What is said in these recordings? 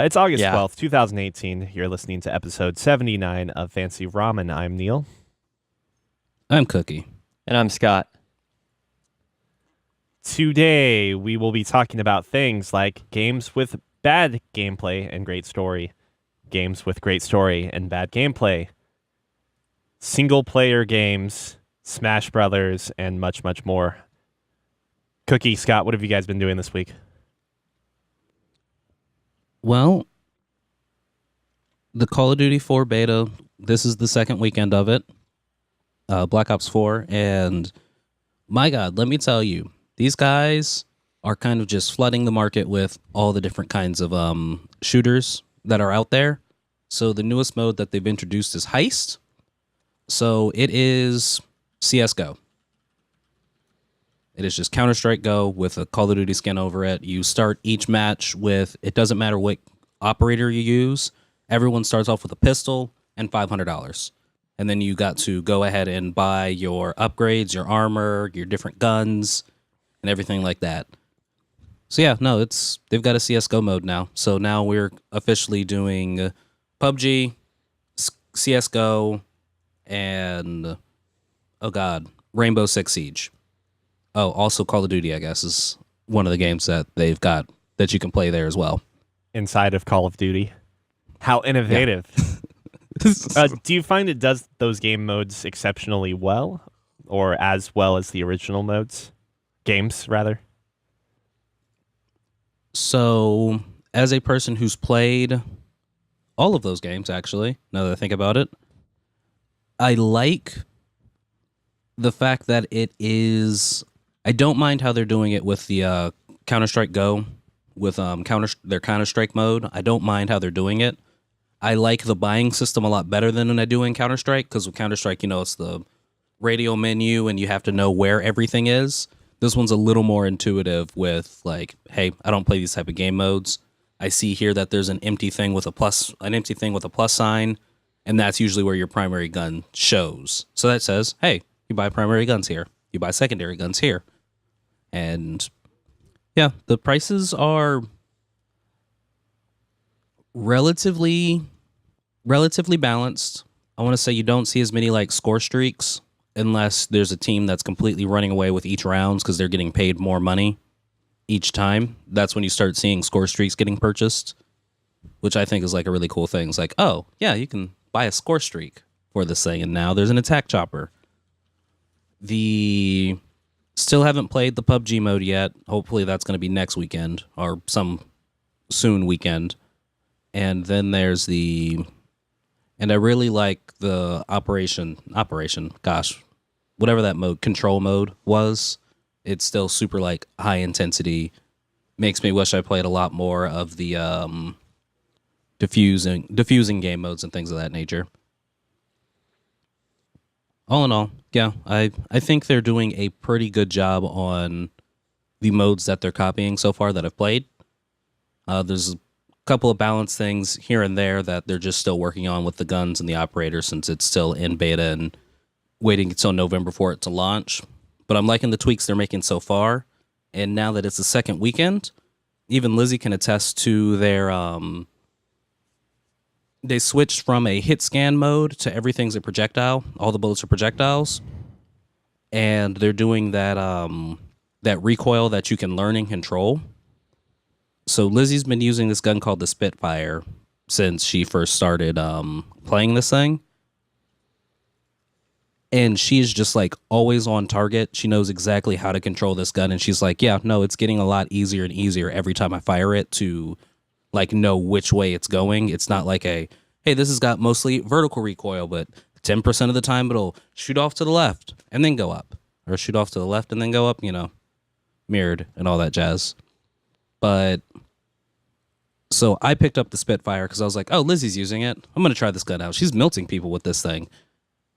It's August Yeah, 12th, 2018. You're listening to episode 79 of Fancy Ramen. I'm Neil. I'm Cookie. and I'm Scott. Today, we will be talking about things like games with bad gameplay and great story, games with great story and bad gameplay, single-player games, Smash Brothers, and much, much more. Cookie, Scott, what have you guys been doing this week? Well, the Call of Duty 4 beta, this is the second weekend of it. Black Ops 4, and my God, let me tell you, these guys are kind of just flooding the market with all the different kinds of shooters that are out there. So the newest mode that they've introduced is Heist. So it is CSGO. It is just Counter-Strike Go with a Call of Duty skin over it. You start each match with, it doesn't matter what operator you use. Everyone starts off with a pistol and $500. And then you got to go ahead and buy your upgrades, your armor, your different guns, and everything like that. So yeah, no, they've got a CSGO mode now. So now we're officially doing PUBG, CSGO, and, oh God, Rainbow Six Siege. Oh, also Call of Duty, I guess, is one of the games that they've got that you can play there as well. Inside of Call of Duty. How innovative. Do you find it does those game modes exceptionally well, or as well as the original modes? Games, rather? So, as a person who's played all of those games, actually, now that I think about it, I like the fact that it is... I don't mind how they're doing it with the Counter-Strike Go, with their Counter-Strike mode. I don't mind how they're doing it. I like the buying system a lot better than I do in Counter-Strike, because with Counter-Strike, it's the radio menu and you have to know where everything is. This one's a little more intuitive with, like, hey, I don't play these type of game modes. I see here that there's an empty thing with a plus sign, and that's usually where your primary gun shows. So that says, hey, you buy primary guns here. You buy secondary guns here. And yeah, the prices are relatively balanced. I want to say you don't see as many like score streaks unless there's a team that's completely running away with each rounds because they're getting paid more money each time. That's when you start seeing score streaks getting purchased, which I think is like a really cool thing. It's like, oh yeah, you can buy a score streak for this thing, and now there's an attack chopper. Still haven't played the PUBG mode yet. Hopefully that's going to be next weekend or some soon weekend. And then there's and I really like the operation, gosh, whatever that mode, control mode was. It's still super like high intensity. Makes me wish I played a lot more of the diffusing game modes and things of that nature. All in all, yeah, I think they're doing a pretty good job on the modes that they're copying so far that I've played. There's a couple of balance things here and there that they're just still working on with the guns and the operators since it's still in beta and waiting until November for it to launch. But I'm liking the tweaks they're making so far. And now that it's the second weekend, even Lizzie can attest to their... They switched from a hit scan mode to everything's a projectile. All the bullets are projectiles. And they're doing that that recoil that you can learn and control. So Lizzie's been using this gun called the Spitfire since she first started playing this thing. And she's just like always on target. She knows exactly how to control this gun. And she's like, yeah, no, it's getting a lot easier and easier every time I fire it to like know which way it's going. It's not like hey, this has got mostly vertical recoil, but 10% of the time it'll shoot off to the left and then go up, or shoot off to the left and then go up, mirrored and all that jazz. But so I picked up the Spitfire because I was like, oh, Lizzie's using it. I'm going to try this gun out. She's melting people with this thing.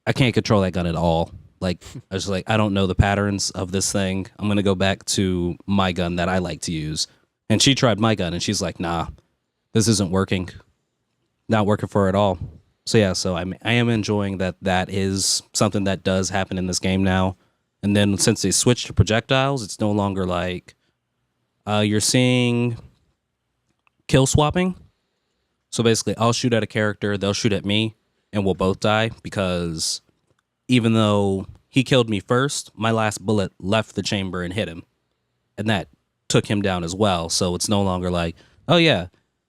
I can't control that gun at all. Like, I was like, I don't know the patterns of this thing. I'm going to go back to my gun that I like to use. And she tried my gun and she's like, nah, this isn't working. Not working for her at all. So yeah, so I am enjoying that is something that does happen in this game now. And then since they switched to projectiles, it's no longer like you're seeing kill swapping. So basically, I'll shoot at a character, they'll shoot at me, and we'll both die because even though he killed me first, my last bullet left the chamber and hit him. And that took him down as well. So it's no longer like, oh yeah,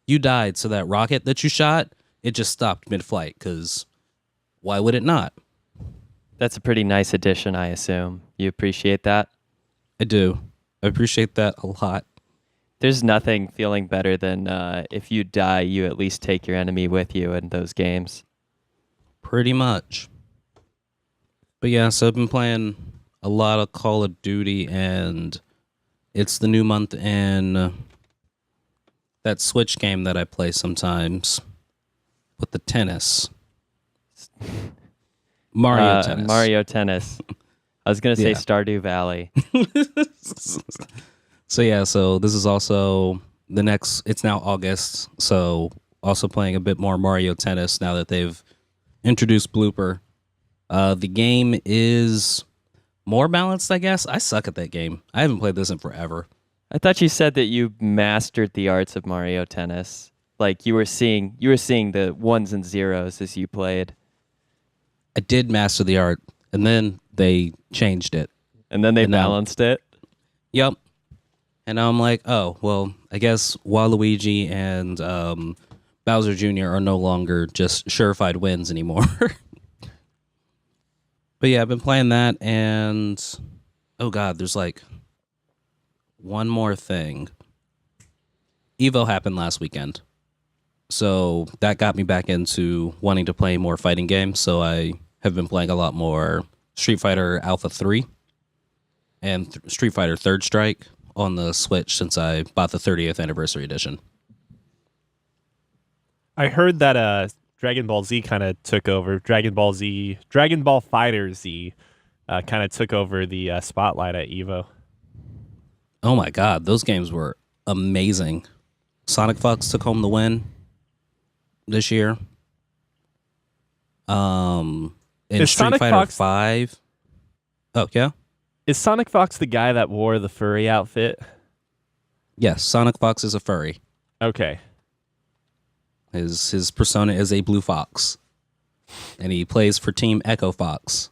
you died. So that rocket that you shot, it just stopped mid-flight because why would it not? That's a pretty nice addition, I assume. You appreciate that? I do. I appreciate that a lot. There's nothing feeling better than if you die, you at least take your enemy with you in those games. Pretty much. But yeah, so I've been playing a lot of Call of Duty, and it's the new month in that Switch game that I play sometimes with the tennis. Mario Tennis. Mario Tennis. I was going to say Stardew Valley. So yeah, so this is also it's now August, so also playing a bit more Mario Tennis now that they've introduced Blooper. The game is more balanced, I guess. I suck at that game. I haven't played this in forever. I thought you said that you mastered the arts of Mario Tennis. Like you were seeing the ones and zeros as you played. I did master the art, and then they changed it. And then they balanced it? Yep. And now I'm like, oh, well, I guess Waluigi and Bowser Jr. are no longer just surefire wins anymore. But yeah, I've been playing that, and oh god, there's like one more thing. Evo happened last weekend. So that got me back into wanting to play more fighting games. So I have been playing a lot more Street Fighter Alpha 3 and Street Fighter Third Strike on the Switch since I bought the 30th anniversary edition. I heard that Dragon Ball Z kind of took over. Dragon Ball Fighter Z kind of took over the spotlight at Evo. Oh my god, those games were amazing. Sonic Fox took home the win this year. In Is Street Sonic Fighter Fox 5. Oh, yeah? Is Sonic Fox the guy that wore the furry outfit? Yes, Sonic Fox is a furry. Okay. His persona is a blue fox. And he plays for Team Echo Fox.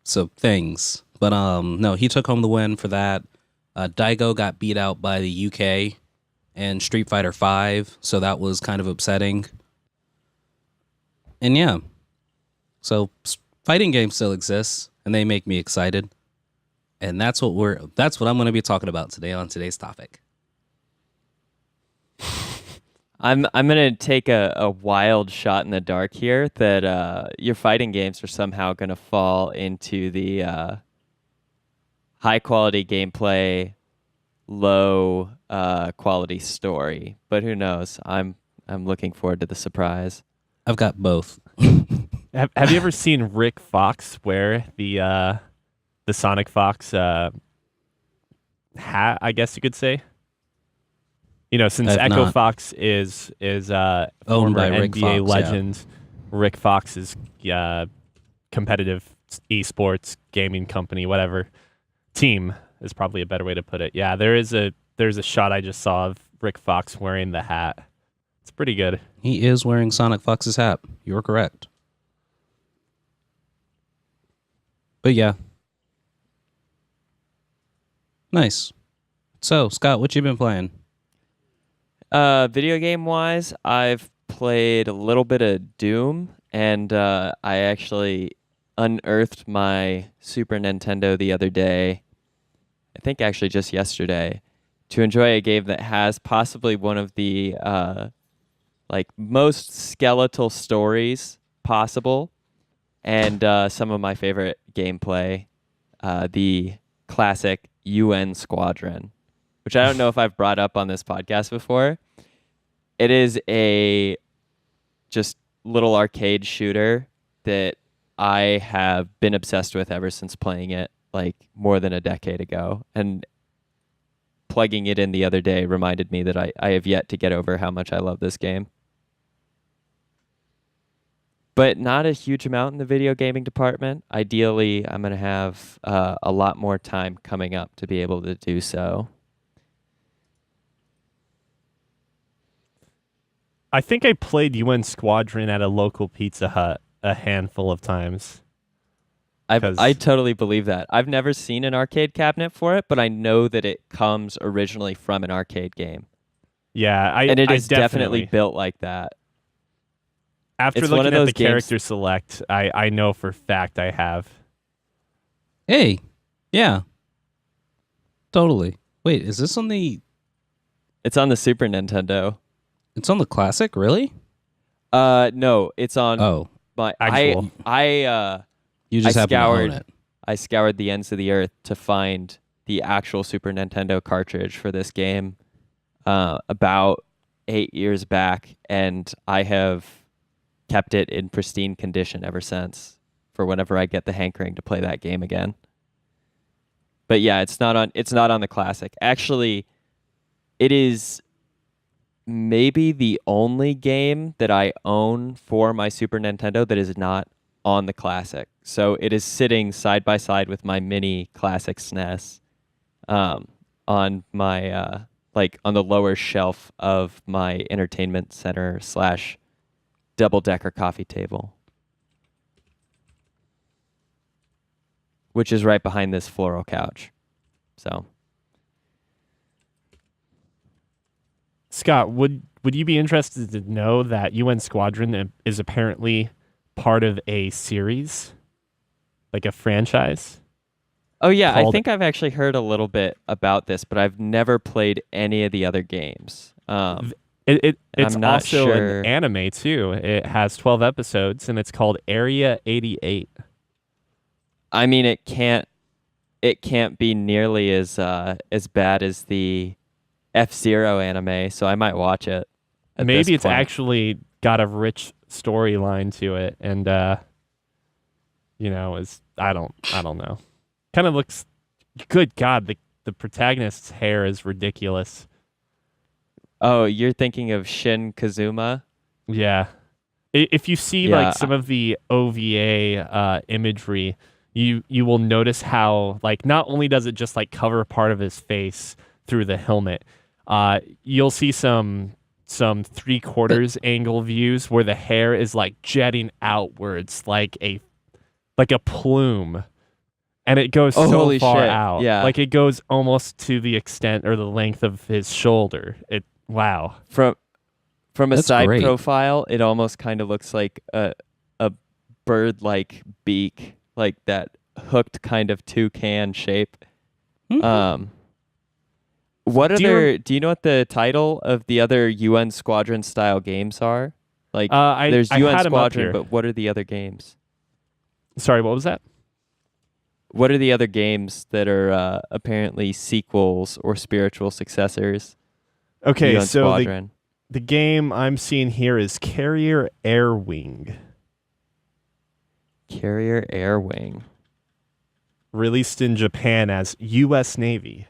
So things. But no, he took home the win for that. Daigo got beat out by the UK in Street Fighter 5, so that was kind of upsetting. And yeah. So fighting games still exist, and they make me excited. And that's what I'm going to be talking about today on today's topic. I'm gonna take a wild shot in the dark here that your fighting games are somehow gonna fall into the high quality gameplay, low quality story. But who knows? I'm looking forward to the surprise. I've got both. Have you ever seen Rick Fox wear the Sonic Fox hat? I guess you could say. You know, since Echo Fox is owned former by Rick NBA Fox, legend, Rick Fox's competitive esports gaming company, whatever team is probably a better way to put it. Yeah, there's a shot I just saw of Rick Fox wearing the hat. It's pretty good. He is wearing Sonic Fox's hat. You're correct. But yeah. Nice. So, Scott, what you been playing? Video game wise, I've played a little bit of Doom, and I actually unearthed my Super Nintendo the other day. I think actually just yesterday, to enjoy a game that has possibly one of the most skeletal stories possible, and some of my favorite gameplay, the classic UN Squadron, which I don't know if I've brought up on this podcast before. It is a just little arcade shooter that I have been obsessed with ever since playing it like more than a decade ago. And plugging it in the other day reminded me that I have yet to get over how much I love this game. But not a huge amount in the video gaming department. Ideally, I'm going to have a lot more time coming up to be able to do so. I think I played UN Squadron at a local Pizza Hut a handful of times. I totally believe that. I've never seen an arcade cabinet for it, but I know that it comes originally from an arcade game. Yeah, And it I is definitely built like that. After It's one looking of at those the games- character select, I know for fact I have. Hey, yeah, totally. Wait, is this on the? It's on the Super Nintendo. It's on the classic, really? No, it's on Oh, my Actual. you just I happen to own scoured- it. I scoured the ends of the earth to find the actual Super Nintendo cartridge for this game about 8 years back, and I have kept it in pristine condition ever since for whenever I get the hankering to play that game again. But yeah, it's not on the classic. Actually, it is maybe the only game that I own for my Super Nintendo that is not on the classic. So it is sitting side by side with my mini classic SNES on my on the lower shelf of my entertainment center / double-decker coffee table, which is right behind this floral couch. So Scott, would you be interested to know that UN Squadron is apparently part of a series, like a franchise? oh yeah, I Called- think I've actually heard a little bit about this, but I've never played any of the other games. It's I'm not also sure. an anime too. It has 12 episodes and it's called Area 88. I mean, it can't be nearly as bad as the F-Zero anime, so I might watch it. at Maybe this it's point. actually got a rich storyline to it, and is I don't know. Kind of looks. Good God, the protagonist's hair is ridiculous. Oh, you're thinking of Shin Kazuma? Yeah, if you see Yeah, like some of the OVA imagery, you will notice how like not only does it just like cover part of his face through the helmet, you'll see some 3/4 angle views where the hair is like jetting outwards like a plume, and it goes Oh, so holy far shit. out. Yeah. Like it goes almost to the extent or the length of his shoulder. Wow. From a That's side great. profile, it almost kind of looks like a bird-like beak, like that hooked kind of toucan shape. What Do you other? Do you know what the title of the other UN Squadron style games are? Like, there's I UN had 'em up Squadron, here. but what are the other games? Sorry, what was that? What are the other games that are apparently sequels or spiritual successors? Okay, UN so Squadron. the game I'm seeing here is Carrier Air Wing, Carrier Air Wing. released in Japan as U.S. Navy.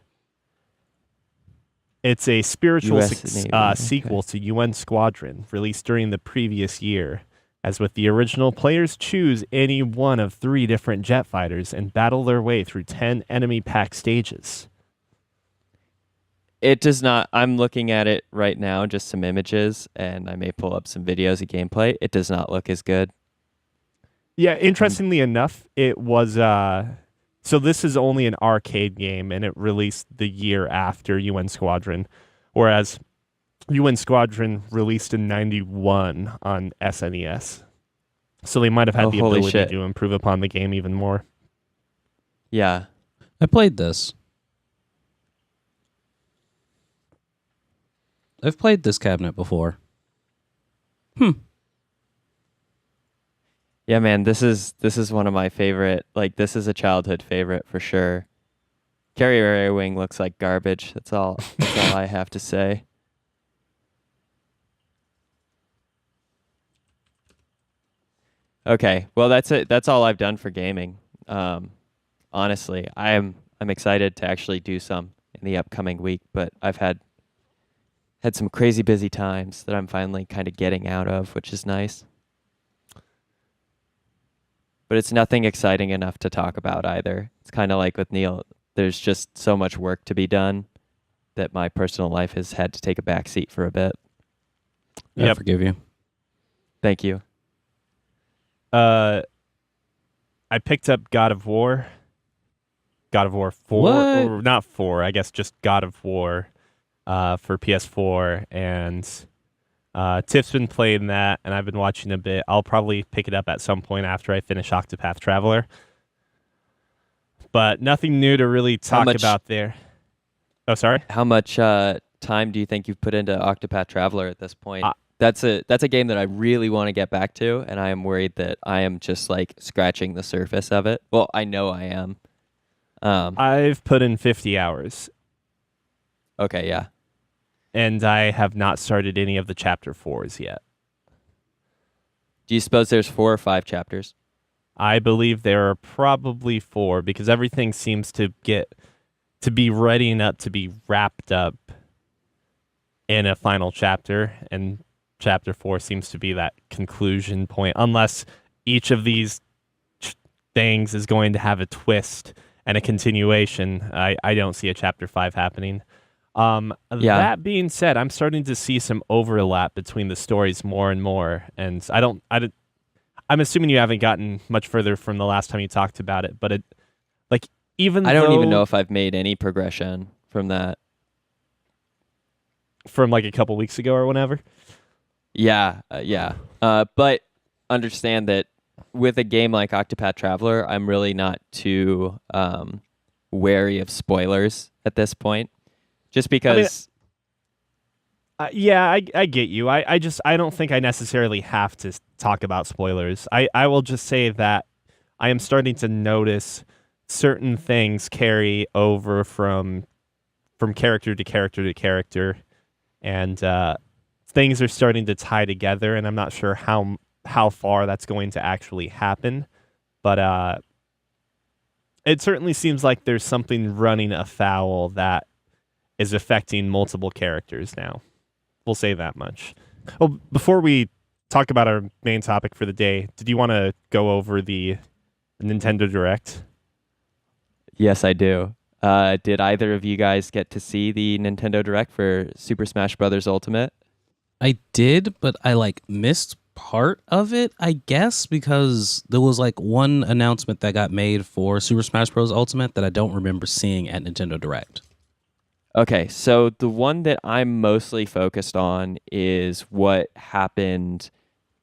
It's a spiritual US Navy, okay. sequel to UN Squadron, released during the previous year. As with the original, players choose any one of 3 different jet fighters and battle their way through 10 enemy pack stages. It does not. I'm looking at it right now, just some images, and I may pull up some videos of gameplay. It does not look as good. Yeah, interestingly enough, it was so this is only an arcade game and it released the year after UN Squadron, whereas UN Squadron released in 91 on SNES. So they might have had Oh, the holy ability shit. to improve upon the game even more. Yeah. I played this. I've played this cabinet before. Yeah, man, this is one of my favorite. Like, this is a childhood favorite for sure. Carrier Air Wing looks like garbage. That's all I have to say. Okay, well that's it. That's all I've done for gaming. Honestly, I'm excited to actually do some in the upcoming week, but I've had some crazy busy times that I'm finally kind of getting out of, which is nice. But it's nothing exciting enough to talk about either. It's kind of like with Neil, there's just so much work to be done that my personal life has had to take a back seat for a bit. I Yep. forgive you. Thank you. I picked up God of War 4, What? or not 4, I guess just God of War for PS4, and Tiff's been playing that, and I've been watching a bit. I'll probably pick it up at some point after I finish Octopath Traveler. But nothing new to really talk much- about there. Oh, sorry? How much time do you think you've put into Octopath Traveler at this point? Uh, That's a game that I really want to get back to, and I am worried that I am just like scratching the surface of it. Well, I know I am. I've put in 50 hours, Okay, yeah. and I have not started any of the Chapter 4s yet. Do you suppose there's 4 or 5 chapters? I believe there are probably 4, because everything seems to be readying up to be wrapped up in a final chapter, and Chapter 4 seems to be that conclusion point, unless each of these things is going to have a twist and a continuation. I don't see a Chapter 5 happening. That being said, I'm starting to see some overlap between the stories more and more, and I'm assuming you haven't gotten much further from the last time you talked about it, but I don't even know if I've made any progression from that. from like a couple weeks ago or whenever. Yeah. But understand that with a game like Octopath Traveler, I'm really not too wary of spoilers at this point, just because. I get you. I don't think I necessarily have to talk about spoilers. I will just say that I am starting to notice certain things carry over from character to character to character, and things are starting to tie together, and I'm not sure how far that's going to actually happen, but it certainly seems like there's something running afoul that is affecting multiple characters now. We'll say that much. Well, before we talk about our main topic for the day, did you want to go over the Nintendo Direct? Yes, I do. Did either of you guys get to see the Nintendo Direct for Super Smash Bros. Ultimate? I did, but I missed part of it, I guess, because there was one announcement that got made for Super Smash Bros. Ultimate that I don't remember seeing at Nintendo Direct. Okay, so the one that I'm mostly focused on is what happened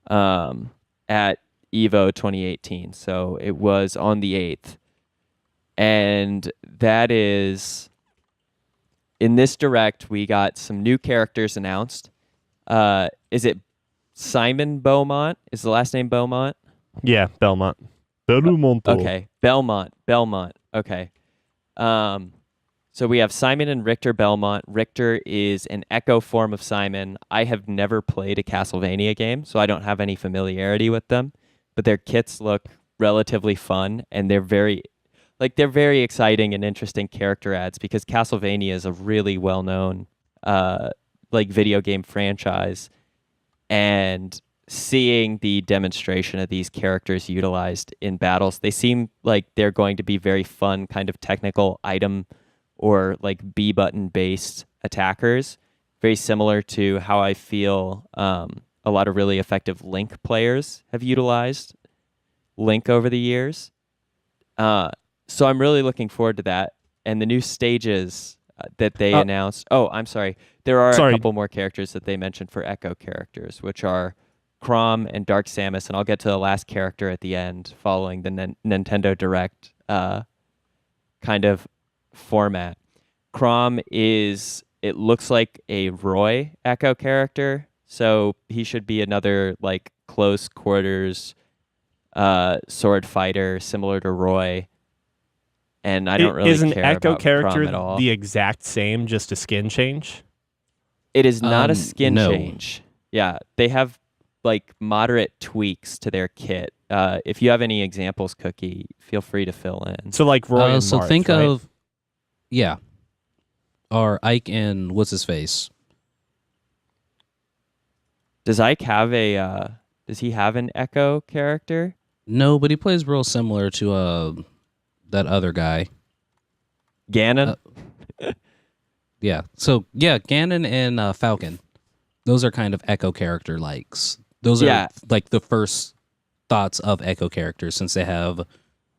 at EVO 2018. So it was on the 8th. And that is, in this Direct, we got some new characters announced. Is it Simon Beaumont? Is the last name Beaumont? Yeah, Belmont. Okay, Belmont. Okay. So we have Simon and Richter Belmont. Richter is an echo form of Simon. I have never played a Castlevania game, so I don't have any familiarity with them, but their kits look relatively fun, and they're very exciting and interesting character adds, because Castlevania is a really well-known video game franchise, and seeing the demonstration of these characters utilized in battles, they seem like they're going to be very fun, kind of technical item or B button based attackers, very similar to how I feel a lot of really effective Link players have utilized Link over the years. So I'm really looking forward to that. And the new stages that they announced. Oh, I'm sorry. There are a couple more characters that they mentioned for Echo characters, which are Chrom and Dark Samus. And I'll get to the last character at the end following the Nintendo Direct kind of format. Chrom it looks like a Roy Echo character. So he should be another close quarters sword fighter similar to Roy. And I don't really is an care Echo about character Chrom at all. the exact same, just a skin change? It is not a skin no. change. Yeah, they have moderate tweaks to their kit. If you have any examples, Cookie, feel free to fill in. So Roy and so Marth, think right? of, yeah, or Ike and what's his face? Does Ike have does he have an Echo character? No, but he plays real similar to that other guy. Ganon? Yeah. So yeah, Ganon and Falcon. those are kind of Echo character likes. Those Yeah. are like the first thoughts of Echo characters, since they have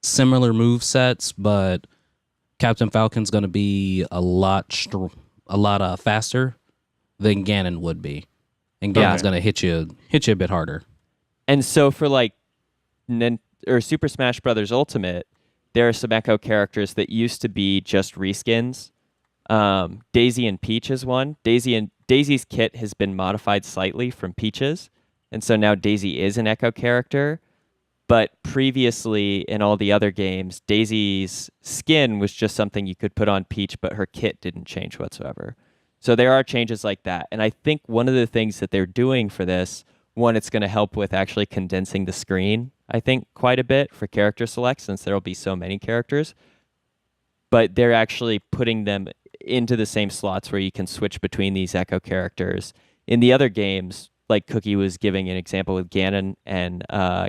similar move sets, but Captain Falcon's going to be a lot faster than Ganon would be, and Ganon's going to hit you a bit harder. And so for like Super Smash Brothers Ultimate, there are some Echo characters that used to be just reskins. Daisy and Peach is one. Daisy's kit has been modified slightly from Peach's, and so now Daisy is an Echo character. But previously in all the other games, Daisy's skin was just something you could put on Peach, but her kit didn't change whatsoever. So there are changes like that. And I think one of the things that they're doing for this, one, it's going to help with actually condensing the screen, I think, quite a bit for character select, since there will be so many characters. But they're actually putting them into the same slots where you can switch between these Echo characters. In the other games, like Cookie was giving an example with Ganon and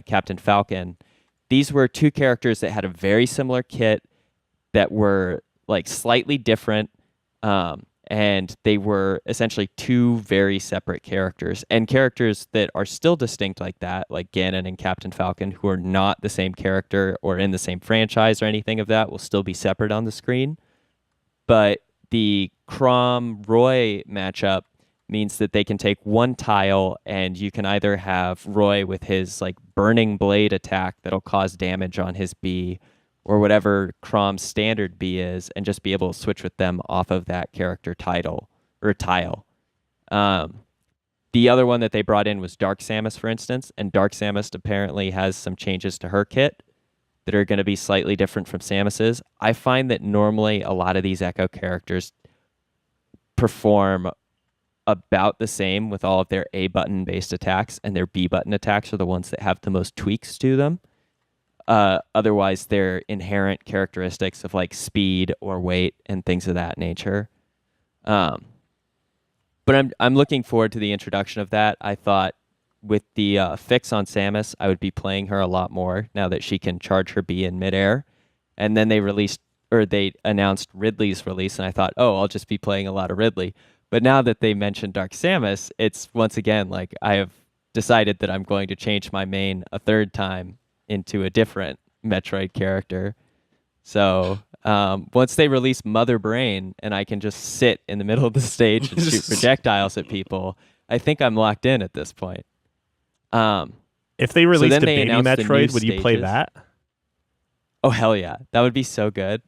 Captain Falcon, these were two characters that had a very similar kit that were like slightly different, and they were essentially two very separate characters, and characters that are still distinct like that, like Ganon and Captain Falcon, who are not the same character or in the same franchise or anything of that, will still be separate on the screen. But the Chrom-Roy matchup means that they can take one tile, and you can either have Roy with his like burning blade attack that'll cause damage on his B, or whatever Chrom's standard B is, and just be able to switch with them off of that character title or tile. The other one that they brought in was Dark Samus, for instance, and Dark Samus apparently has some changes to her kit that are going to be slightly different from Samus's. I find that normally a lot of these Echo characters perform about the same with all of their A button based attacks, and their B button attacks are the ones that have the most tweaks to them. Otherwise, their inherent characteristics of like speed or weight and things of that nature. But I'm looking forward to the introduction of that. I thought with the fix on Samus, I would be playing her a lot more now that she can charge her B in midair. And then they announced Ridley's release, and I thought, oh, I'll just be playing a lot of Ridley. But now that they mentioned Dark Samus, it's once again like I have decided that I'm going to change my main a third time into a different Metroid character. So once they release Mother Brain and I can just sit in the middle of the stage and shoot projectiles at people, I think I'm locked in at this point. If they released a baby Metroid, would you play that? Oh, hell yeah. That would be so good.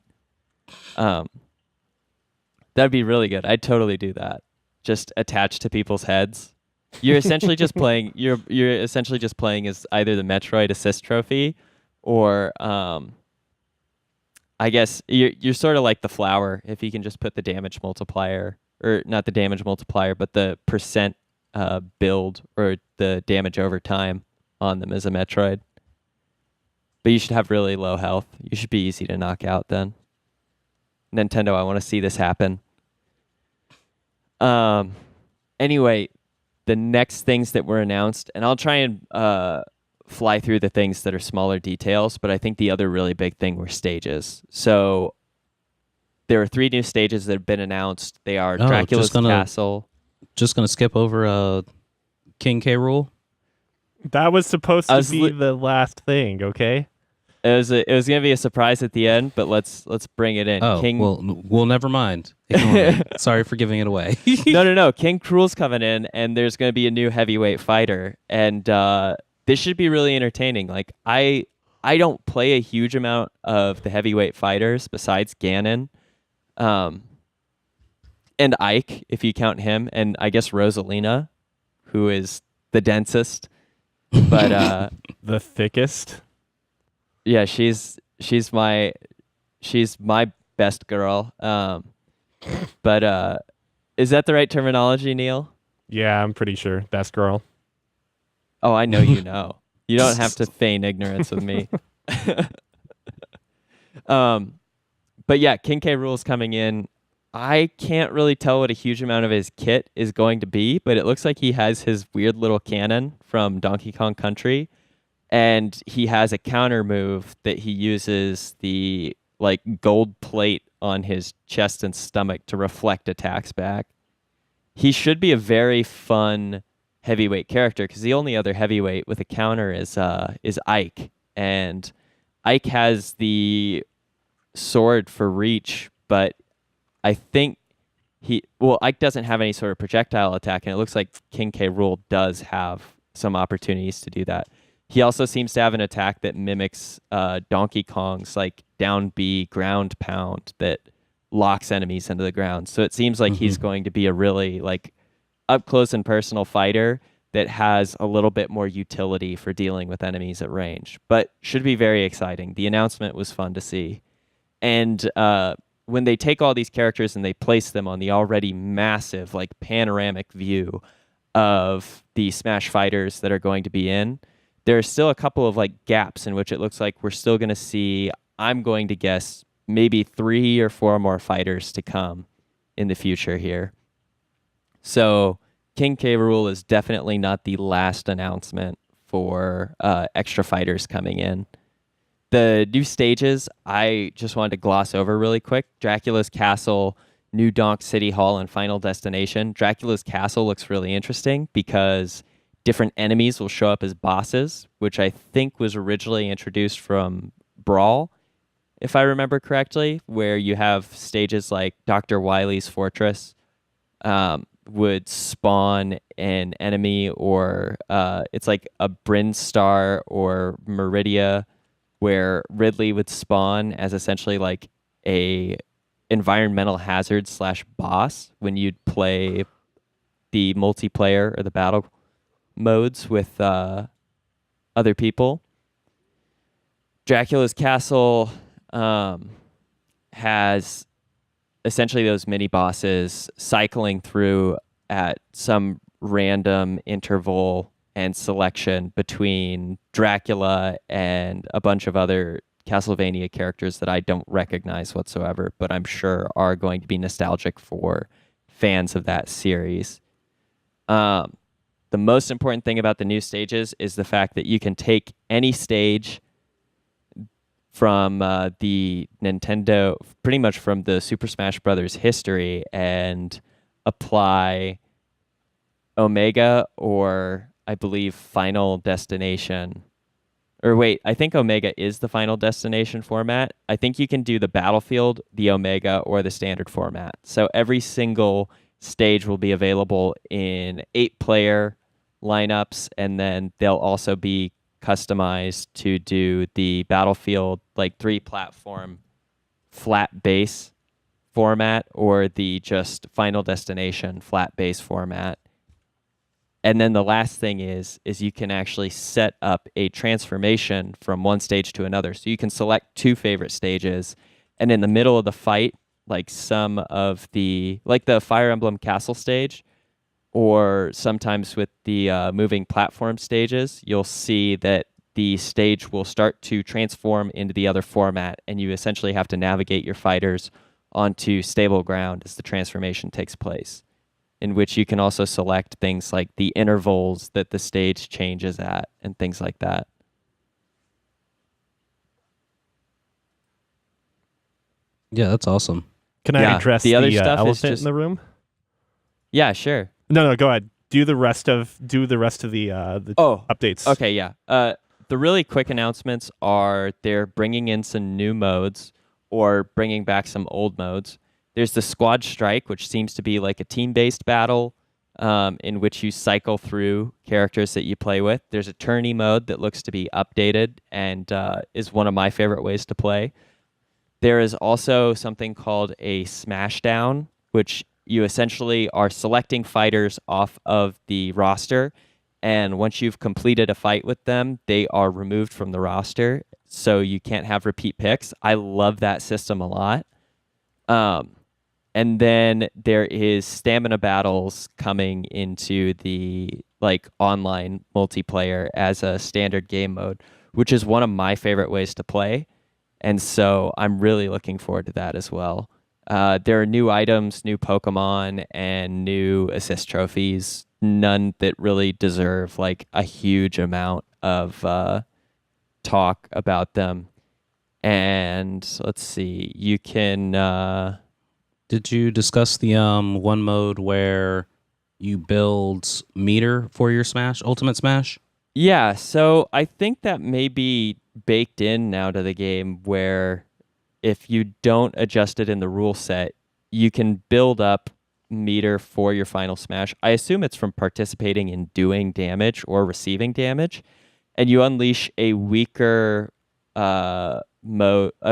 That'd be really good. I'd totally do that. Just attached to people's heads. You're essentially just playing. You're essentially just playing as either the Metroid Assist Trophy, or I guess you're sort of like the flower. If you can just put the damage multiplier, or not the damage multiplier, but the percent build or the damage over time on them as a Metroid. But you should have really low health. You should be easy to knock out then. Nintendo, I want to see this happen. Anyway, the next things that were announced, and I'll try and fly through the things that are smaller details, but I think the other really big thing were stages. So there are 3 new stages that have been announced. They are Dracula's Castle. Just going to skip over King K. Rool. That was supposed to be the last thing, okay? It was going to be a surprise at the end, but let's bring it in. Oh, well, never mind. Ignore me. Sorry for giving it away. No. King Cruel's coming in, and there's going to be a new heavyweight fighter, and this should be really entertaining. Like I don't play a huge amount of the heavyweight fighters besides Ganon, and Ike, if you count him, and I guess Rosalina, who is the densest, but the thickest. Yeah, she's my best girl. But is that the right terminology, Neil? Yeah, I'm pretty sure. Best girl. Oh, I know you know. You don't have to feign ignorance with me. But yeah, King K. Rool's coming in. I can't really tell what a huge amount of his kit is going to be, but it looks like he has his weird little cannon from Donkey Kong Country. And he has a counter move that he uses the like gold plate on his chest and stomach to reflect attacks back. he should be a very fun heavyweight character because the only other heavyweight with a counter is Ike, and Ike has the sword for reach, but I think Ike doesn't have any sort of projectile attack, and it looks like King K. Rool does have some opportunities to do that. He also seems to have an attack that mimics Donkey Kong's like down B ground pound that locks enemies into the ground. So it seems like he's going to be a really like up close and personal fighter that has a little bit more utility for dealing with enemies at range, but should be very exciting. The announcement was fun to see. And when they take all these characters and they place them on the already massive, like panoramic view of the Smash fighters that are going to be in, there are still a couple of like gaps in which it looks like we're still going to see, I'm going to guess, maybe 3 or 4 more fighters to come in the future here. So King K. Rool is definitely not the last announcement for extra fighters coming in. The new stages, I just wanted to gloss over really quick. Dracula's Castle, New Donk City Hall, and Final Destination. Dracula's Castle looks really interesting because different enemies will show up as bosses, which I think was originally introduced from Brawl, if I remember correctly, where you have stages like Dr. Wily's Fortress would spawn an enemy, or it's like a Brinstar or Meridia, where Ridley would spawn as essentially like a environmental hazard / boss when you'd play the multiplayer or the battle modes with other people. Dracula's Castle has essentially those mini bosses cycling through at some random interval and selection between Dracula and a bunch of other Castlevania characters that I don't recognize whatsoever, but I'm sure are going to be nostalgic for fans of that series. The most important thing about the new stages is the fact that you can take any stage from the Nintendo, pretty much from the Super Smash Brothers history, and apply Omega, or I believe Final Destination. Or wait, I think Omega is the Final Destination format. I think you can do the Battlefield, the Omega, or the standard format. So every single stage will be available in 8-player lineups, and then they'll also be customized to do the Battlefield like 3-platform flat base format, or the just Final Destination flat base format. And then the last thing is you can actually set up a transformation from one stage to another. So you can select 2 favorite stages, and in the middle of the fight, like some of the, like the Fire Emblem Castle stage, or sometimes with the moving platform stages, you'll see that the stage will start to transform into the other format, and you essentially have to navigate your fighters onto stable ground as the transformation takes place, in which you can also select things like the intervals that the stage changes at and things like that. Yeah, that's awesome. Can I address the other stuff elephant just in the room? Yeah, sure. No, go ahead. Do the rest of the updates. Okay, yeah. The really quick announcements are they're bringing in some new modes or bringing back some old modes. There's the Squad Strike, which seems to be like a team-based battle in which you cycle through characters that you play with. There's a tourney mode that looks to be updated and is one of my favorite ways to play. There is also something called a Smashdown, which you essentially are selecting fighters off of the roster, and once you've completed a fight with them, they are removed from the roster, so you can't have repeat picks. I love that system a lot. And then there is stamina battles coming into the like online multiplayer as a standard game mode, which is one of my favorite ways to play. And so I'm really looking forward to that as well. There are new items, new Pokemon, and new assist trophies, none that really deserve like a huge amount of talk about them. And let's see, you can... Did you discuss the one mode where you build meter for your Smash, Ultimate Smash? Yeah, so I think that may be baked in now to the game where if you don't adjust it in the rule set, you can build up meter for your final smash. I assume it's from participating in doing damage or receiving damage, and you unleash a weaker a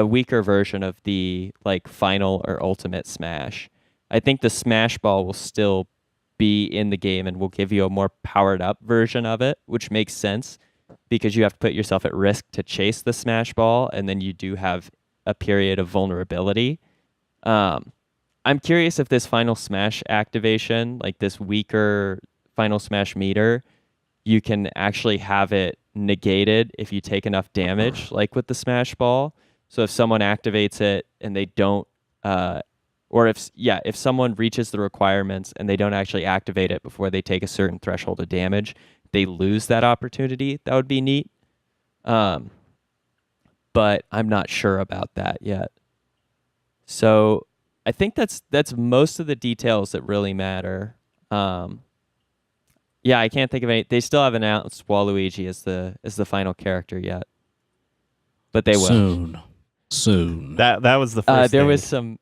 weaker version of the like final or ultimate smash. I think the smash ball will still be in the game and will give you a more powered up version of it, which makes sense because you have to put yourself at risk to chase the smash ball, and then you do have a period of vulnerability. I'm curious if this final smash activation, like this weaker final smash meter, you can actually have it negated if you take enough damage, like with the smash ball. So if someone activates it and they don't, or if someone reaches the requirements and they don't actually activate it before they take a certain threshold of damage, they lose that opportunity. That would be neat. But I'm not sure about that yet. So I think that's most of the details that really matter. Yeah, I can't think of any. They still haven't announced Waluigi as the final character yet, but they will soon. That was the first. There thing. was some.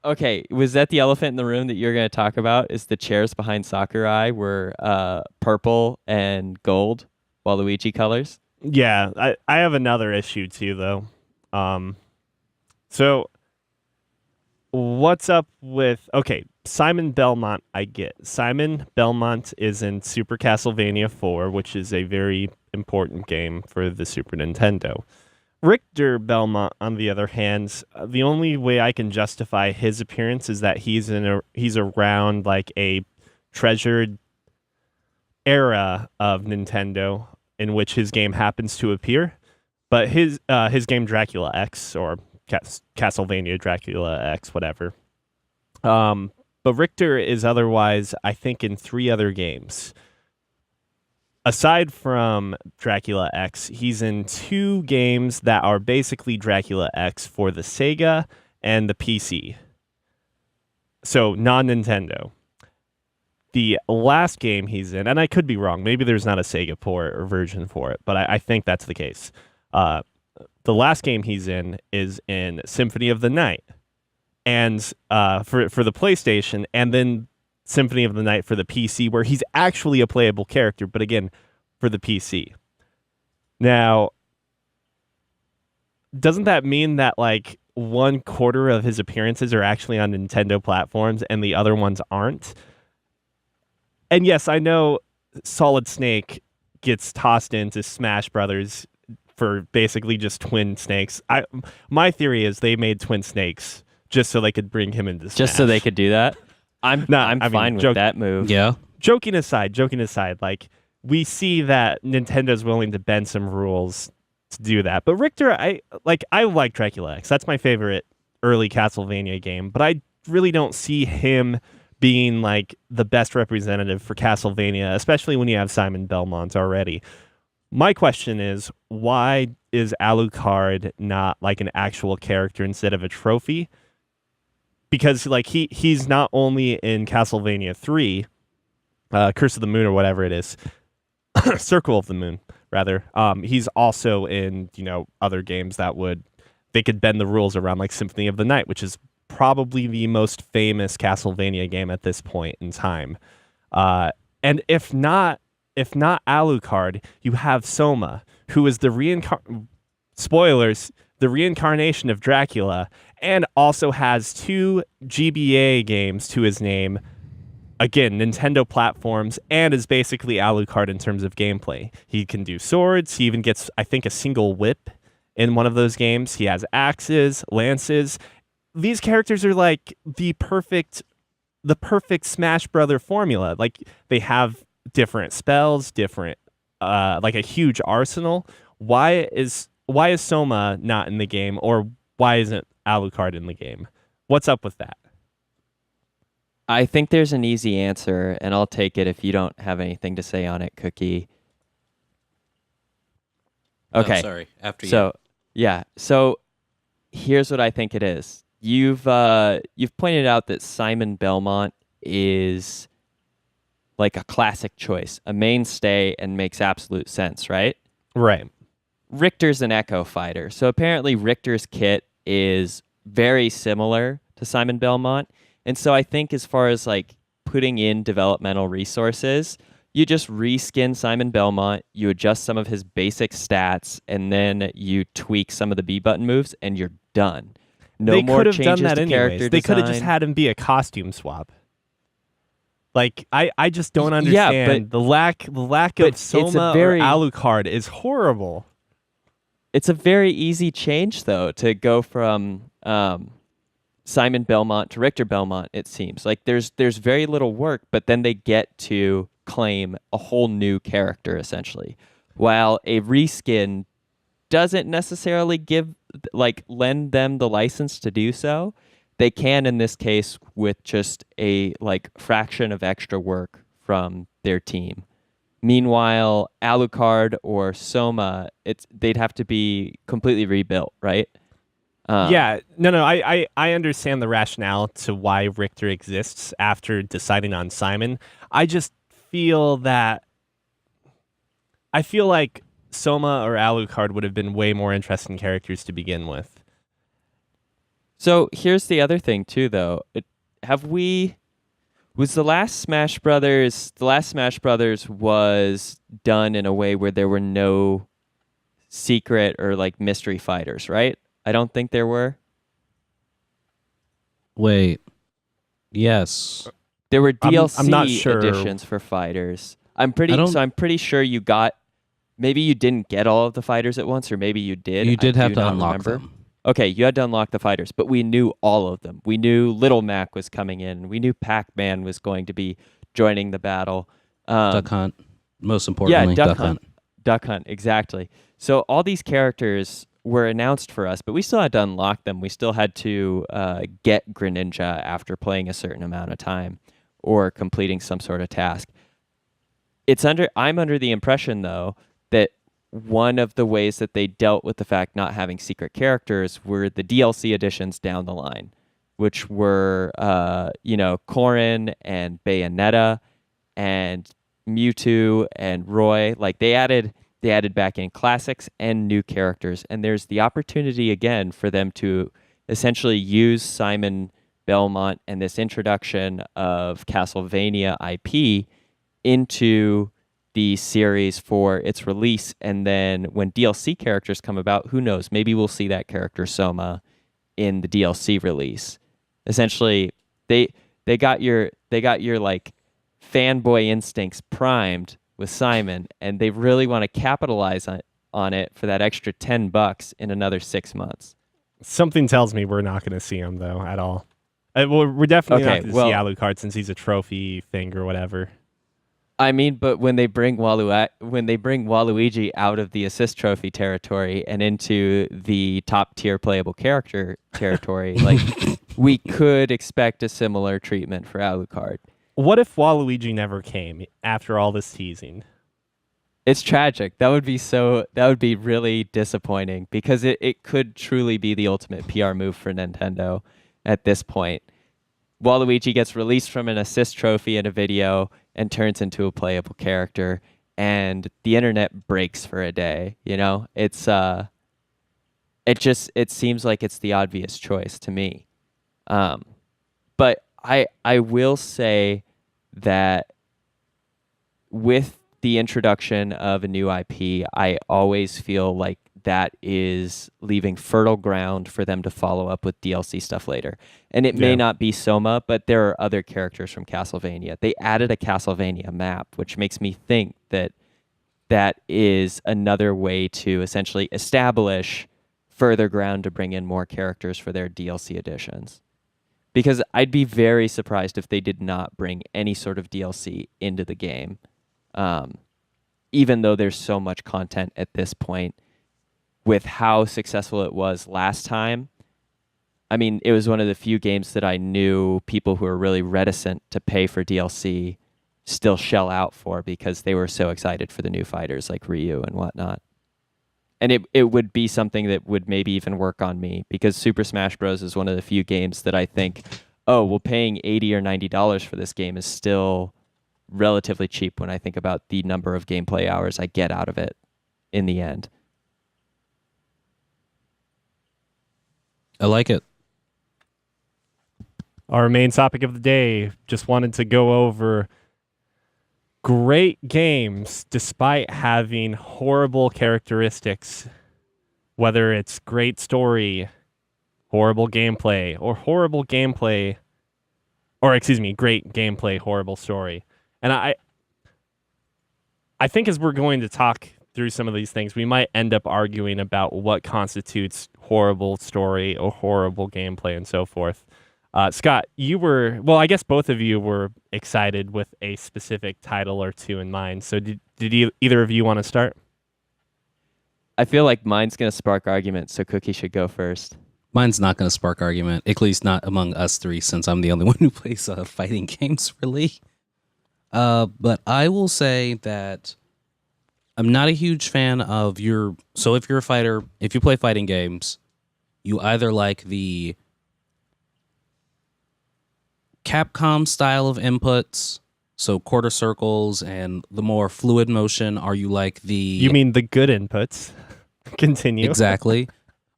Okay, was that the elephant in the room that you're going to talk about? Is the chairs behind Sakurai were purple and gold Waluigi colors? Yeah, I have another issue too, though. So what's up with Simon Belmont? I get Simon Belmont is in Super Castlevania 4, which is a very important game for the Super Nintendo. Richter Belmont, on the other hand, the only way I can justify his appearance is that he's around like a treasured era of Nintendo in which his game happens to appear. But his game Dracula X or Castlevania Dracula X, whatever. But Richter is otherwise, I think, in 3 other games. Aside from Dracula X, he's in 2 games that are basically Dracula X for the Sega and the PC. So, non-Nintendo. The last game he's in, and I could be wrong, maybe there's not a Sega port or version for it, but I think that's the case. The last game he's in is in Symphony of the Night, and for the PlayStation, and then Symphony of the Night for the PC, where he's actually a playable character, but again, for the PC. Now, doesn't that mean that like 1/4 of his appearances are actually on Nintendo platforms and the other ones aren't? And yes, I know Solid Snake gets tossed into Smash Brothers for basically just twin snakes. My theory is they made twin snakes just so they could bring him into Smash. Just so they could do that? I'm fine with that move. Yeah. Joking aside, like we see that Nintendo's willing to bend some rules to do that. But Richter, I like Dracula X. That's my favorite early Castlevania game, but I really don't see him being like the best representative for Castlevania, especially when you have Simon Belmont already. My question is, why is Alucard not like an actual character instead of a trophy? Because like he's not only in Castlevania 3, Curse of the Moon or whatever it is, Circle of the Moon rather. He's also in other games that they could bend the rules around, like Symphony of the Night, which is probably the most famous Castlevania game at this point in time. And if not Alucard, you have Soma, who is the reincarnation of Dracula, and also has 2 GBA games to his name. Again, Nintendo platforms, and is basically Alucard in terms of gameplay. He can do swords. He even gets, I think, a single whip in one of those games. He has axes, lances. These characters are like the perfect Smash Brother formula. Like they have different spells, different like a huge arsenal. Why is Soma not in the game, or why isn't Alucard in the game? What's up with that? I think there's an easy answer, and I'll take it if you don't have anything to say on it, Cookie. Okay. Oh, sorry. After you. So, yeah. So, here's what I think it is. You've pointed out that Simon Belmont is like a classic choice, a mainstay, and makes absolute sense, right? Right. Richter's an Echo fighter. So apparently Richter's kit is very similar to Simon Belmont. And so I think as far as like putting in developmental resources, you just reskin Simon Belmont, you adjust some of his basic stats, and then you tweak some of the B button moves, and you're done. No They more could have changes done that to anyways. character They could have just design. had him be a costume swap. Like I just don't Yeah, understand but the lack but of it's a Soma very- or Alucard is horrible. It's a very easy change, though, to go from Simon Belmont to Richter Belmont, it seems. Like there's very little work, but then they get to claim a whole new character, essentially. While a reskin doesn't necessarily lend them the license to do so, they can in this case with just a like fraction of extra work from their team. Meanwhile, Alucard or Soma, they'd have to be completely rebuilt, right? Yeah, no, I understand the rationale to why Richter exists after deciding on Simon. I just feel like Soma or Alucard would have been way more interesting characters to begin with. So here's the other thing too, though. Was the last Smash Brothers? The last Smash Brothers was done in a way where there were no secret or like mystery fighters, right? I don't think there were. Wait. Yes. There were I'm DLC not sure. additions for fighters. I'm I pretty don't- sure you got. Maybe you didn't get all of the fighters at once, or maybe you did. You I did have do to not unlock remember. them. Okay, you had to unlock the fighters, but we knew all of them. We knew Little Mac was coming in. We knew Pac-Man was going to be joining the battle. Duck Hunt. Most importantly, Duck Duck Hunt. Hunt. Duck Hunt, exactly. So all these characters were announced for us, but we still had to unlock them. We still had to get Greninja after playing a certain amount of time or completing some sort of task. I'm under the impression, though, that one of the ways that they dealt with the fact not having secret characters were the DLC additions down the line, which were, Corrin and Bayonetta and Mewtwo and Roy. Like they added back in classics and new characters, and there's the opportunity again for them to essentially use Simon Belmont and this introduction of Castlevania IP into the series for its release, and then when DLC characters come about, who knows, maybe we'll see that character Soma in the DLC release. Essentially, they got your like fanboy instincts primed with Simon, and they really want to capitalize on it for that extra $10 in another 6 months. Something tells me we're not going to see him though at all. We're definitely not going to see Alucard since he's a trophy thing or whatever. I mean, but when they bring Waluigi out of the assist trophy territory and into the top tier playable character territory, like we could expect a similar treatment for Alucard. What if Waluigi never came after all this teasing? It's tragic. That would be really disappointing because it could truly be the ultimate PR move for Nintendo at this point. Waluigi gets released from an assist trophy in a video and turns into a playable character, and the internet breaks for a day. You know, it seems like it's the obvious choice to me. But I will say that with the introduction of a new IP, I always feel like that is leaving fertile ground for them to follow up with DLC stuff later. And it may not be Soma, but there are other characters from Castlevania. They added a Castlevania map, which makes me think that that is another way to essentially establish further ground to bring in more characters for their DLC editions. Because I'd be very surprised if they did not bring any sort of DLC into the game, even though there's so much content at this point. With how successful it was last time, I mean, it was one of the few games that I knew people who were really reticent to pay for DLC still shell out for because they were so excited for the new fighters like Ryu and whatnot. And it would be something that would maybe even work on me because Super Smash Bros. Is one of the few games that I think, paying $80 or $90 for this game is still relatively cheap when I think about the number of gameplay hours I get out of it in the end. I like it. Our main topic of the day, just wanted to go over great games despite having horrible characteristics, whether it's great story, horrible gameplay, or great gameplay, horrible story. And I think as we're going to talk through some of these things, we might end up arguing about what constitutes horrible story or horrible gameplay and so forth. Scott, I guess both of you were excited with a specific title or two in mind. So did either of you want to start? I feel like mine's going to spark argument, so Cookie should go first. Mine's not going to spark argument, at least not among us three, since I'm the only one who plays fighting games really. But I will say that I'm not a huge fan of so if you're a fighter, if you play fighting games, you either like the Capcom style of inputs, so quarter circles and the more fluid motion. Are you like the... You mean the good inputs? Continue. Exactly.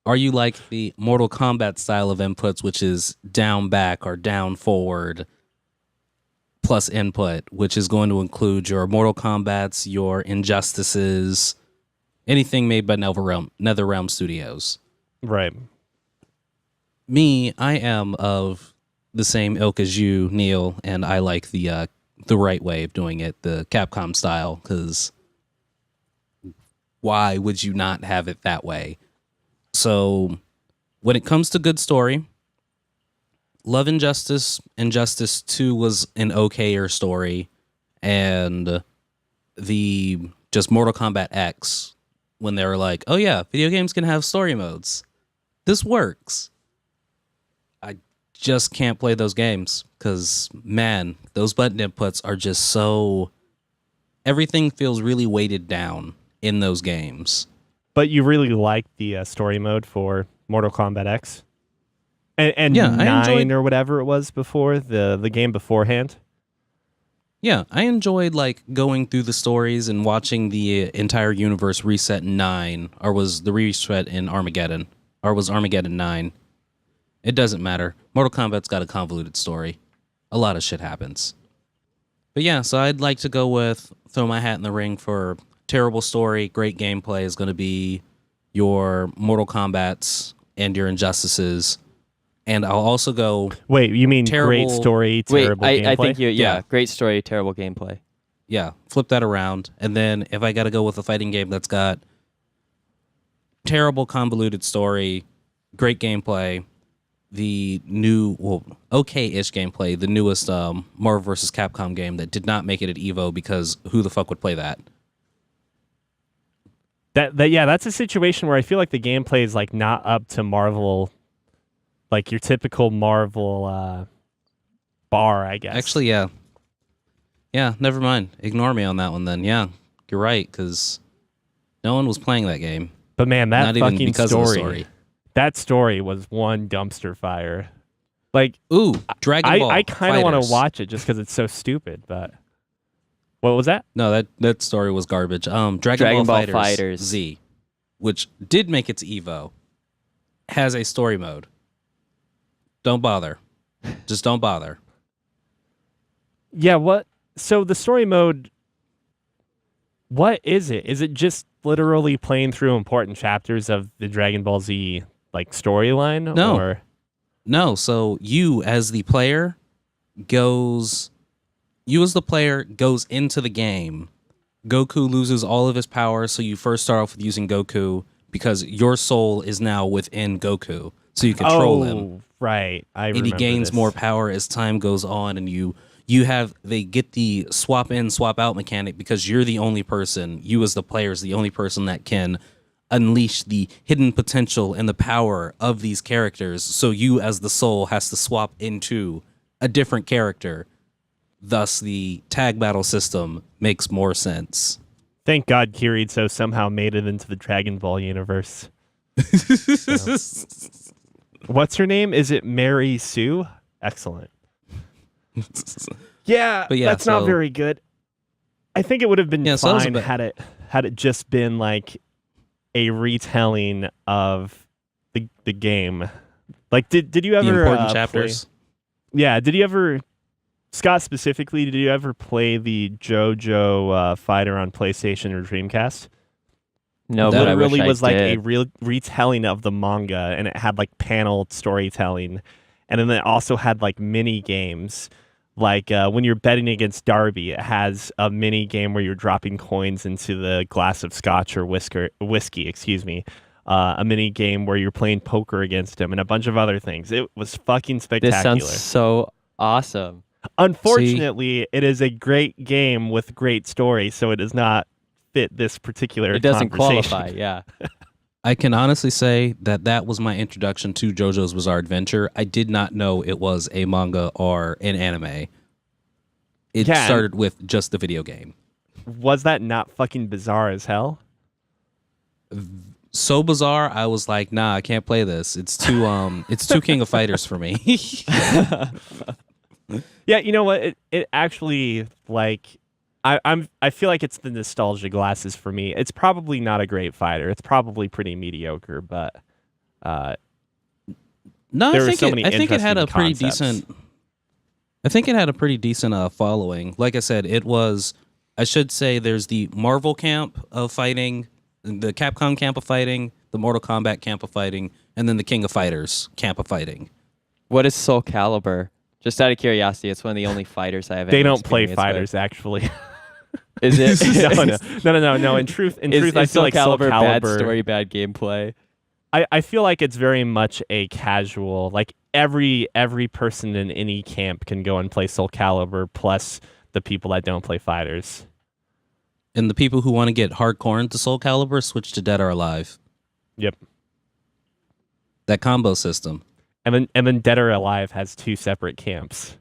Are you like the Mortal Kombat style of inputs, which is down back or down forward plus input, which is going to include your Mortal Kombats, your Injustices, anything made by NetherRealm Studios. Right. Me, I am of the same ilk as you, Neil, and I like the right way of doing it, the Capcom style, because why would you not have it that way? So when it comes to good story, Love and Justice 2 was an okayer story, and the just Mortal Kombat X, when they were like, oh yeah, video games can have story modes. This works. I just can't play those games because, man, those button inputs are just so... Everything feels really weighted down in those games. But you really like the story mode for Mortal Kombat X? And yeah, 9 or whatever it was before, the game beforehand? Yeah, I enjoyed like going through the stories and watching the entire universe reset in 9, or was the reset in Armageddon, or was Armageddon 9? It doesn't matter. Mortal Kombat's got a convoluted story. A lot of shit happens. But yeah, so I'd like to go with, throw my hat in the ring for terrible story, great gameplay is going to be your Mortal Kombats and your Injustices. And I'll also go... Wait, you mean great story, terrible gameplay? I think great story, terrible gameplay. Yeah, flip that around. And then if I got to go with a fighting game that's got terrible, convoluted story, great gameplay, the new, okay-ish gameplay, the newest Marvel vs. Capcom game that did not make it at EVO because who the fuck would play that? That's a situation where I feel like the gameplay is like not up to Marvel, like your typical Marvel bar, I guess. Actually, yeah. Yeah, never mind. Ignore me on that one then. Yeah, you're right, because no one was playing that game. But man, that not fucking even because of the story. That story was one dumpster fire. Like, ooh, Dragon Ball I kind of want Fighters. to watch it just because it's so stupid, but... What was that? No, that story was garbage. Dragon Ball Fighters Z, which did make it to EVO, has a story mode. Don't bother. Just don't bother. Yeah, what? So the story mode, what is it? Is it just literally playing through important chapters of the Dragon Ball Z like storyline? No. Or? No, so you as the player goes into the game. Goku loses all of his power, so you first start off with using Goku because your soul is now within Goku. So you control him. Right. And he gains more power as time goes on, and they get the swap in, swap out mechanic because you're the only person, you as the player is the only person that can unleash the hidden potential and the power of these characters. So you as the soul has to swap into a different character. Thus, the tag battle system makes more sense. Thank God Kirito somehow made it into the Dragon Ball universe. So. What's her name? Is it Mary Sue? Excellent. Yeah, But yeah, that's not so- very good. I think it would have been Yeah, so that was a fine bit- had it just been like a retelling of the game. Like, did you The ever important play- chapters. Yeah, did you ever, Scott specifically? Did you ever play the JoJo fighter on PlayStation or Dreamcast? No, That but I wish Literally I was like a did. real retelling of the manga, and it had like panel storytelling, and then it also had like mini games. Like when you're betting against Darby, it has a mini game where you're dropping coins into the glass of scotch or whiskey, excuse me. A mini game where you're playing poker against him, and a bunch of other things. It was fucking This spectacular. sounds so awesome. Unfortunately, it is a great game with great story, so it does not fit this particular It doesn't conversation. qualify. Yeah. I can honestly say that was my introduction to JoJo's Bizarre Adventure. I did not know it was a manga or an anime. It Yeah, started with just the video game. Was that not fucking bizarre as hell? So bizarre, I was like, nah, I can't play this. It's too King of Fighters for me. Yeah, you know what? It actually like I feel like it's the nostalgia glasses for me. It's probably not a great fighter. It's probably pretty mediocre, but No, There I were think so it, many I think it had a interesting pretty concepts. decent. I think it had a pretty decent following. Like I said, it was. I should say there's the Marvel camp of fighting, the Capcom camp of fighting, the Mortal Kombat camp of fighting, and then the King of Fighters camp of fighting. What is Soul Calibur? Just out of curiosity, it's one of the only fighters I have. they any don't play experience fighters actually. With. Is it? No. In truth, Is I feel Soul like Soul Calibur bad Calibur. story, bad gameplay? I feel like it's very much a casual. Like every person in any camp can go and play Soul Calibur, plus the people that don't play fighters. And the people who want to get hardcore into Soul Calibur switch to Dead or Alive. Yep. That combo system, And then Dead or Alive has two separate camps.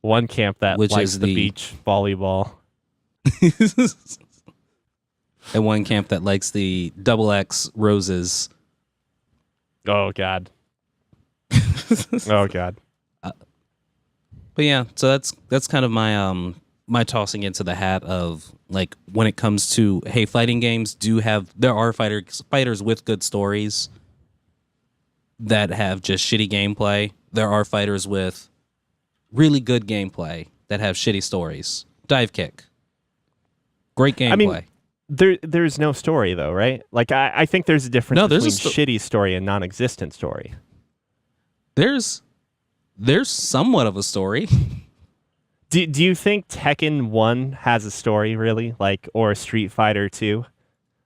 One camp that Which likes is the the- beach volleyball. and one camp that likes the double X roses. Oh god. Oh god. But yeah, so that's kind of my my tossing into the hat of like when it comes to hey, fighting games there are fighters with good stories that have just shitty gameplay. There are fighters with really good gameplay that have shitty stories. Dive Kick. Great gameplay. I mean, there's no story though, right? Like I think there's a difference No, there's a between shitty story and non-existent story. there's somewhat of a story. Do you think Tekken 1 has a story really? Like or Street Fighter 2?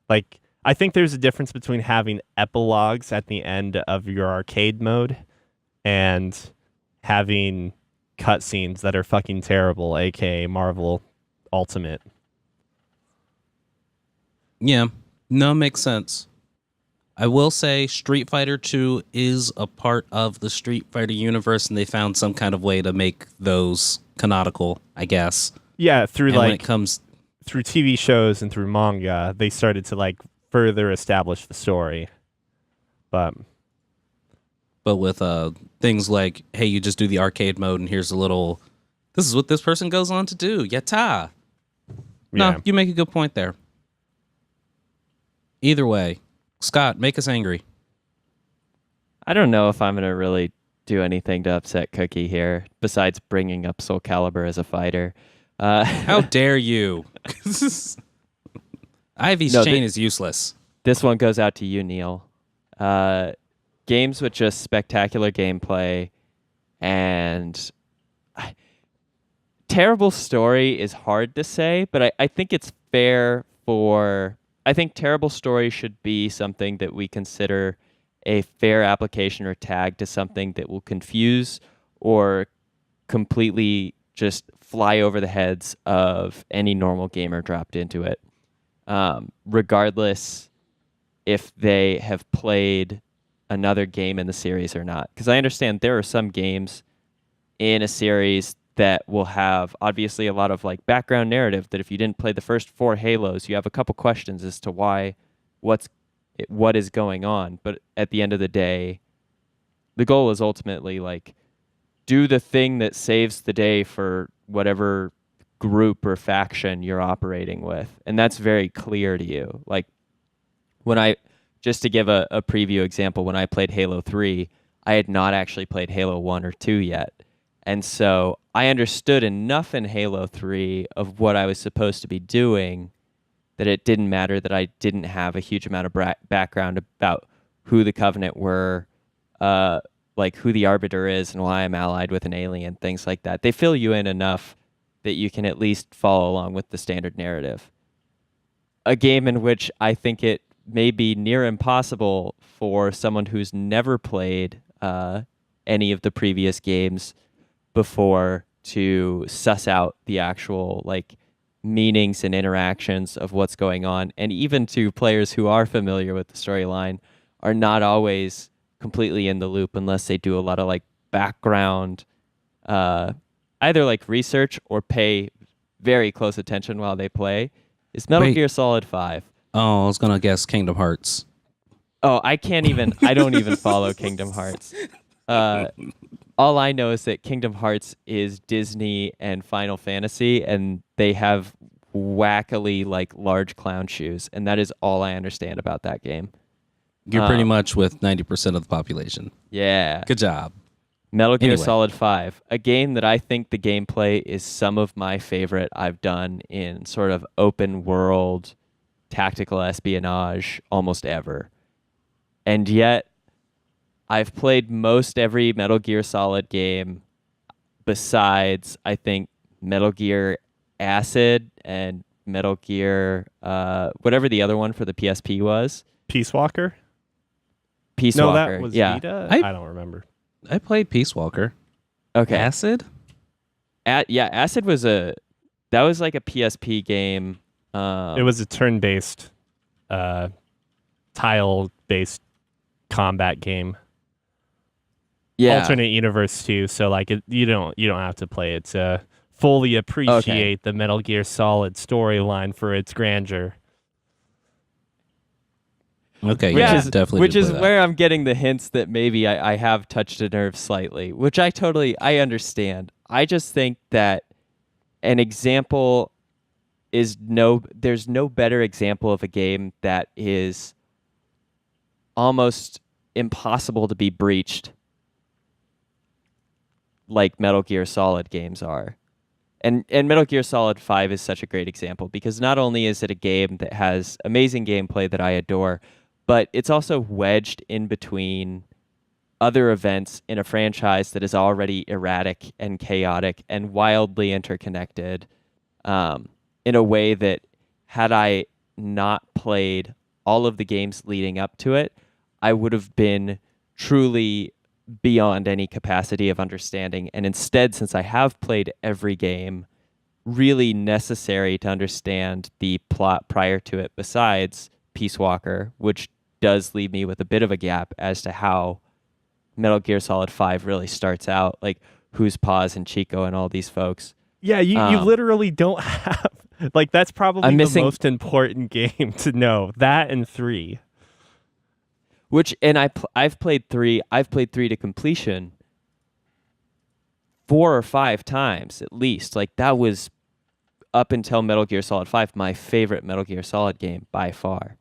Like I think there's a difference between having epilogues at the end of your arcade mode and having cutscenes that are fucking terrible, aka Marvel Ultimate. Yeah, no, makes sense. I will say Street Fighter 2 is a part of the Street Fighter universe, and they found some kind of way to make those canonical, I guess. Yeah, through And when it like comes, through TV shows and through manga, they started to like further establish the story. But with things like, hey, you just do the arcade mode, and here's a little. This is what this person goes on to do. Yatta. yeah. No, you make a good point there. Either way, Scott, make us angry. I don't know if I'm gonna really do anything to upset Cookie here, besides bringing up Soul Calibur as a fighter. How dare you? Ivy's No, chain is useless. This one goes out to you, Neil. Games with just spectacular gameplay and terrible story is hard to say, but I think it's fair for. I think terrible story should be something that we consider a fair application or tag to something that will confuse or completely just fly over the heads of any normal gamer dropped into it, regardless if they have played another game in the series or not. Because I understand there are some games in a series that will have obviously a lot of like background narrative that if you didn't play the first 4 Halos, you have a couple questions as to what is going on. But at the end of the day, the goal is ultimately like do the thing that saves the day for whatever group or faction you're operating with, and that's very clear to you. Like just to give a preview example, when I played Halo 3, I had not actually played Halo 1 or 2 yet. And so I understood enough in Halo 3 of what I was supposed to be doing that it didn't matter that I didn't have a huge amount of background about who the Covenant were, like who the Arbiter is and why I'm allied with an alien, things like that. They fill you in enough that you can at least follow along with the standard narrative. A game in which I think it may be near impossible for someone who's never played any of the previous games before to suss out the actual like meanings and interactions of what's going on. And even to players who are familiar with the storyline are not always completely in the loop unless they do a lot of like background either like research or pay very close attention while they play. Is Metal Gear Solid 5. Oh, I was gonna guess Kingdom Hearts. Oh, I don't even follow Kingdom Hearts. All I know is that Kingdom Hearts is Disney and Final Fantasy, and they have wackily like large clown shoes, and that is all I understand about that game. You're pretty much with 90% of the population. Yeah. Good job. Metal Gear Anyway. Solid 5, a game that I think the gameplay is some of my favorite I've done in sort of open world tactical espionage almost ever. And yet, I've played most every Metal Gear Solid game besides, I think, Metal Gear Acid and Metal Gear, whatever the other one for the PSP was. Peace Walker? Peace No, Walker. that was yeah. Vita? I- I don't remember. I played Peace Walker. Okay. Acid? Acid was that was like a PSP game. It was a turn-based, tile-based combat game. Yeah. Alternate universe too, so like you don't have to play it to fully appreciate the Metal Gear Solid storyline for its grandeur. Okay, Which yeah, is definitely. which did is play that. where I'm getting the hints that maybe I have touched a nerve slightly, which I understand. I just think that an example is there's no better example of a game that is almost impossible to be breached like Metal Gear Solid games are. And Metal Gear Solid 5 is such a great example because not only is it a game that has amazing gameplay that I adore, but it's also wedged in between other events in a franchise that is already erratic and chaotic and wildly interconnected in a way that had I not played all of the games leading up to it, I would have been truly beyond any capacity of understanding. And instead, since I have played every game really necessary to understand the plot prior to it, besides Peace Walker, which does leave me with a bit of a gap as to how Metal Gear Solid 5 really starts out, like who's Paz and Chico and all these folks. Yeah, you literally don't have like that's probably I'm the missing- most important game to know. That and 3. Which I've played 3. I've played 3 to completion 4 or 5 times at least. Like that was up until Metal Gear Solid 5 my favorite Metal Gear Solid game by far.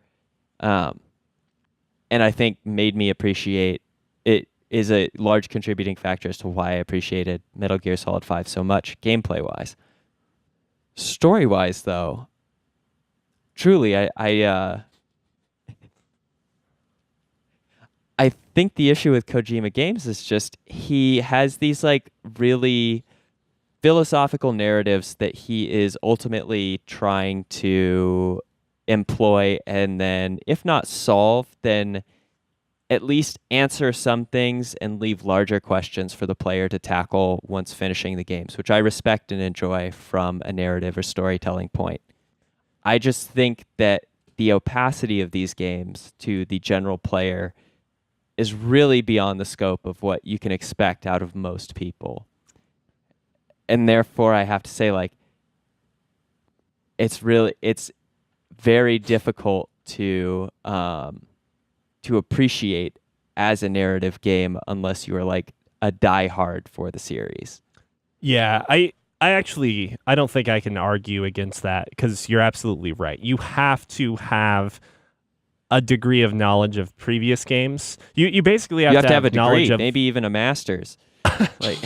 And I think made me appreciate it is a large contributing factor as to why I appreciated Metal Gear Solid 5 so much gameplay wise. Story wise though, truly I think the issue with Kojima Games is just he has these like really philosophical narratives that he is ultimately trying to employ and then, if not solve, then at least answer some things and leave larger questions for the player to tackle once finishing the games, which I respect and enjoy from a narrative or storytelling point. I just think that the opacity of these games to the general player is really beyond the scope of what you can expect out of most people. And therefore, I have to say, like, it's very difficult to appreciate as a narrative game unless you are like a diehard for the series. Yeah, I don't think I can argue against that because you're absolutely right. You have to have a degree of knowledge of previous games. You basically You have to have a knowledge degree, of maybe even a master's. Like,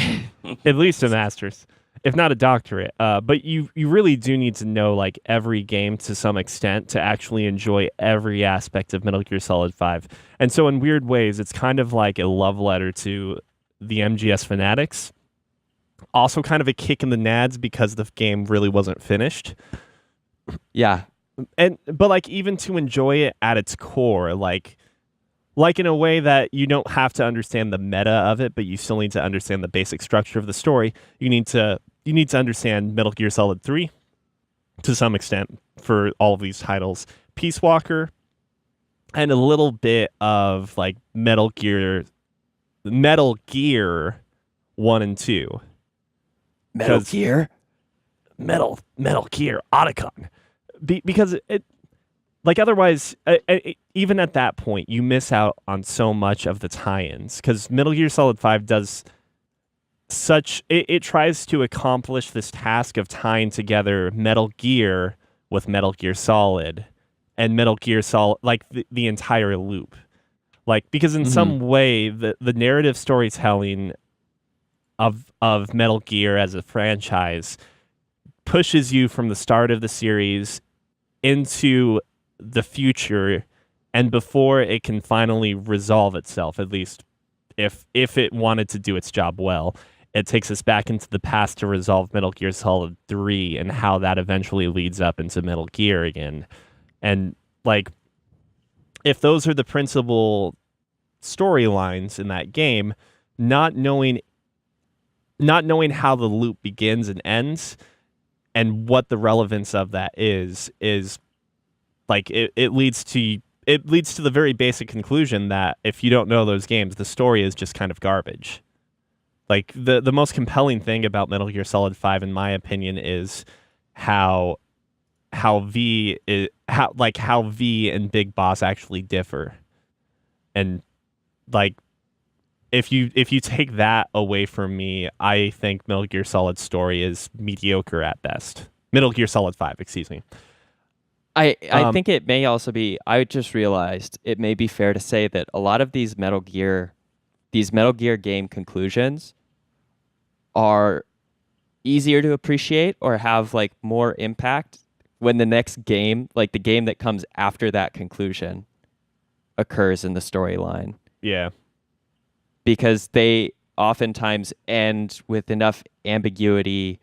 at least a master's, if not a doctorate. But you really do need to know like every game to some extent to actually enjoy every aspect of Metal Gear Solid 5. And so in weird ways, it's kind of like a love letter to the MGS fanatics. Also kind of a kick in the nads because the game really wasn't finished. yeah, But like even to enjoy it at its core, like in a way that you don't have to understand the meta of it, but you still need to understand the basic structure of the story. You need to understand Metal Gear Solid 3 to some extent for all of these titles. Peace Walker and a little bit of like Metal Gear 1 and 2. Metal 'Cause Gear. Metal Gear Otacon. Because it like otherwise even at that point you miss out on so much of the tie-ins because Metal Gear Solid 5 does it tries to accomplish this task of tying together Metal Gear with Metal Gear Solid and Metal Gear Solid like the entire loop, like because in some way the narrative storytelling of Metal Gear as a franchise pushes you from the start of the series into the future and before it can finally resolve itself, at least if it wanted to do its job well, it takes us back into the past to resolve Metal Gear Solid 3 and how that eventually leads up into Metal Gear again. And like if those are the principal storylines in that game, not knowing how the loop begins and ends and what the relevance of that is like it leads to the very basic conclusion that if you don't know those games, the story is just kind of garbage. Like the most compelling thing about Metal Gear Solid 5 in my opinion is how V and Big Boss actually differ. And like if you take that away from me, I think Metal Gear Solid's story is mediocre at best. Metal Gear Solid 5, excuse me. I think it may also be, I just realized it may be fair to say that a lot of these Metal Gear game conclusions are easier to appreciate or have like more impact when the next game, like the game that comes after that conclusion, occurs in the storyline. Yeah. Because they oftentimes end with enough ambiguity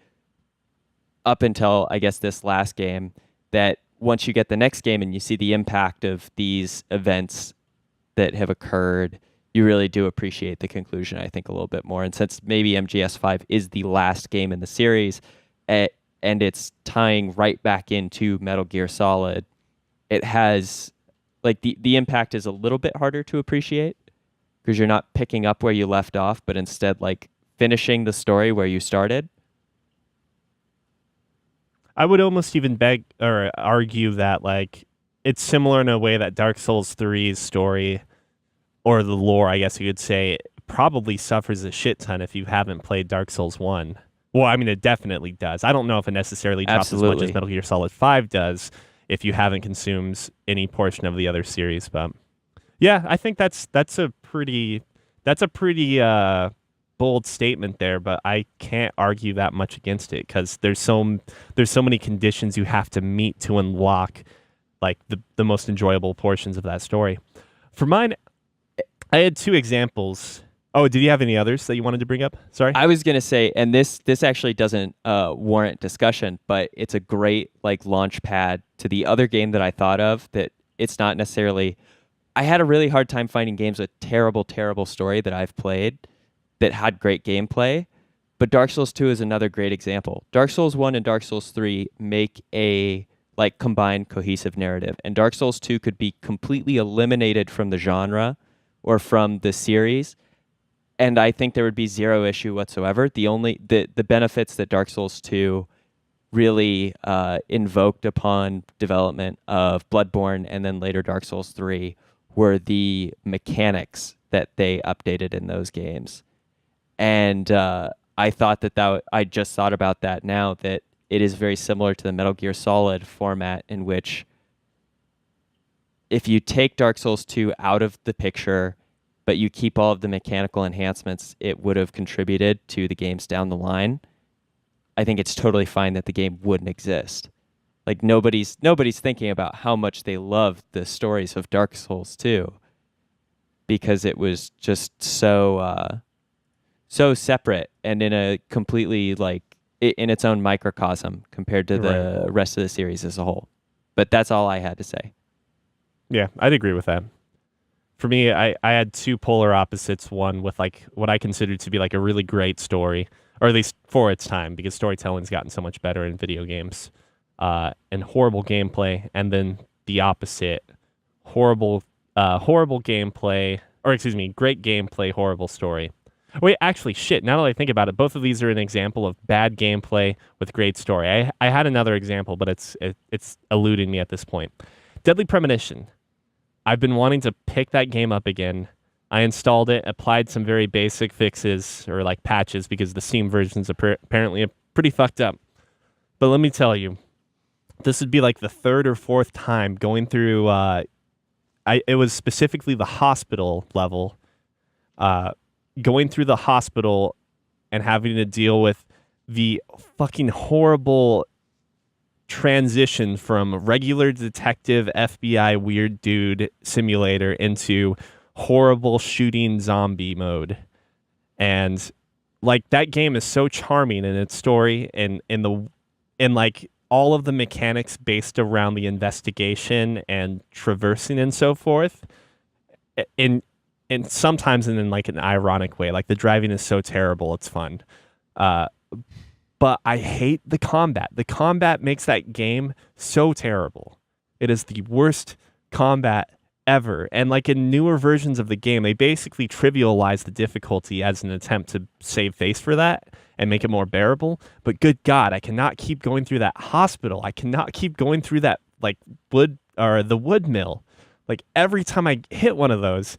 up until, I guess, this last game that once you get the next game and you see the impact of these events that have occurred, you really do appreciate the conclusion, I think, a little bit more. And since maybe MGS5 is the last game in the series, and it's tying right back into Metal Gear Solid, it has, like, the impact is a little bit harder to appreciate because you're not picking up where you left off, but instead, like, finishing the story where you started. I would almost even beg or argue that like it's similar in a way that Dark Souls 3's story or the lore, I guess you could say, probably suffers a shit ton if you haven't played Dark Souls 1. Well, I mean, it definitely does. I don't know if it necessarily drops as much as Metal Gear Solid 5 does if you haven't consumed any portion of the other series, but yeah, I think that's a pretty bold statement there, but I can't argue that much against it because there's so many conditions you have to meet to unlock like the most enjoyable portions of that story. For mine, I had two examples. Oh, did you have any others that you wanted to bring up? Sorry. I was gonna say, and this actually doesn't warrant discussion, but it's a great like launch pad to the other game that I thought of that it's not necessarily. I had a really hard time finding games with terrible story that I've played that had great gameplay, but Dark Souls 2 is another great example. Dark Souls 1 and Dark Souls 3 make a like combined cohesive narrative, and Dark Souls 2 could be completely eliminated from the genre or from the series, and I think there would be zero issue whatsoever. The benefits that Dark Souls 2 really invoked upon development of Bloodborne and then later Dark Souls 3 were the mechanics that they updated in those games. And I thought I just thought about that now, that it is very similar to the Metal Gear Solid format, in which if you take Dark Souls 2 out of the picture, but you keep all of the mechanical enhancements it would have contributed to the games down the line, I think it's totally fine that the game wouldn't exist. Like nobody's thinking about how much they love the stories of Dark Souls 2, because it was just so separate and in a completely in its own microcosm compared to the rest of the series as a whole. But that's all I had to say. Yeah, I'd agree with that. For me, I had two polar opposites. One with like what I considered to be like a really great story, or at least for its time, because storytelling's gotten so much better in video games, and horrible gameplay. And then the opposite, horrible gameplay, or excuse me, great gameplay, horrible story. Wait, actually, shit. Now that I think about it, both of these are an example of bad gameplay with great story. I had another example, but it's eluding me at this point. Deadly Premonition. I've been wanting to pick that game up again. I installed it, applied some very basic fixes or like patches because the Steam version's apparently pretty fucked up. But let me tell you, this would be like the third or fourth time going through. It was specifically the hospital level. Going through the hospital and having to deal with the fucking horrible transition from regular detective FBI weird dude simulator into horrible shooting zombie mode. And like that game is so charming in its story and like all of the mechanics based around the investigation and traversing and so forth. And sometimes in like an ironic way, like the driving is so terrible, it's fun. But I hate the combat. The combat makes that game so terrible. It is the worst combat ever. And like in newer versions of the game, they basically trivialize the difficulty as an attempt to save face for that and make it more bearable. But good God, I cannot keep going through that hospital. I cannot keep going through that like the wood mill. Like every time I hit one of those,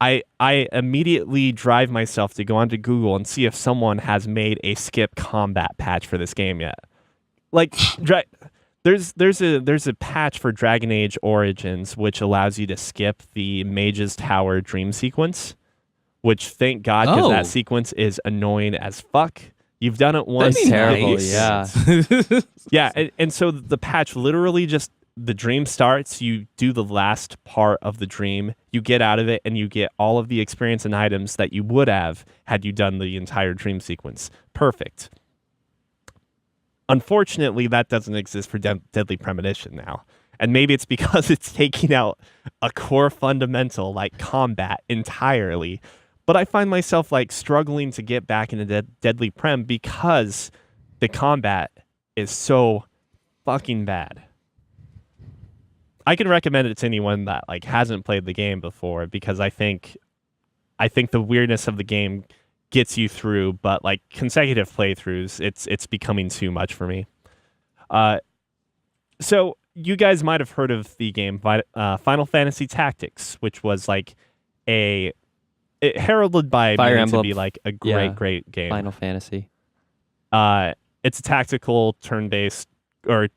I immediately drive myself to go onto Google and see if someone has made a skip combat patch for this game yet. Like, there's a patch for Dragon Age Origins which allows you to skip the Mage's Tower dream sequence, which thank God, because that sequence is annoying as fuck. You've done it once. That's terrible, yeah. Yeah, and so the patch literally just, the dream starts, you do the last part of the dream, you get out of it, and you get all of the experience and items that you would have had you done the entire dream sequence. Perfect. Unfortunately, that doesn't exist for Deadly Premonition now. And maybe it's because it's taking out a core fundamental like combat entirely. But I find myself like struggling to get back into Deadly Prem because the combat is so fucking bad. I can recommend it to anyone that like hasn't played the game before, because I think the weirdness of the game gets you through, but like consecutive playthroughs, it's becoming too much for me. So you guys might have heard of the game Final Fantasy Tactics, which was like it heralded by many to be like a great game. Final Fantasy. It's a tactical turn-based, or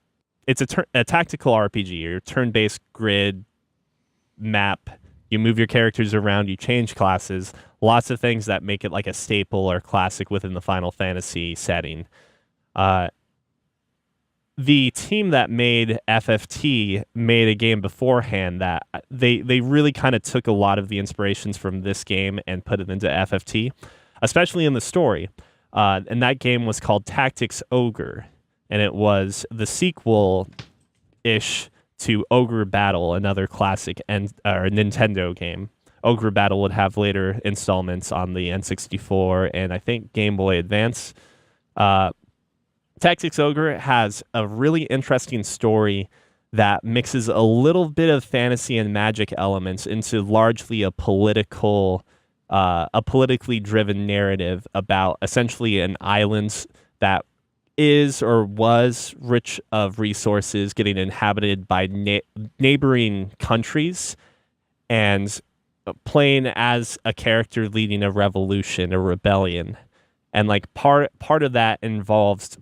it's a tactical RPG, or turn-based grid map. You move your characters around, you change classes, lots of things that make it like a staple or classic within the Final Fantasy setting. The team that made FFT made a game beforehand that they really kind of took a lot of the inspirations from this game and put it into FFT, especially in the story. And that game was called Tactics Ogre. And it was the sequel-ish to Ogre Battle, another classic Nintendo game. Ogre Battle would have later installments on the N64 and I think Game Boy Advance. Tactics Ogre has a really interesting story that mixes a little bit of fantasy and magic elements into largely a politically driven narrative about essentially an island that is or was rich of resources getting inhabited by neighboring countries, and playing as a character leading a revolution, a rebellion. and like part of that involves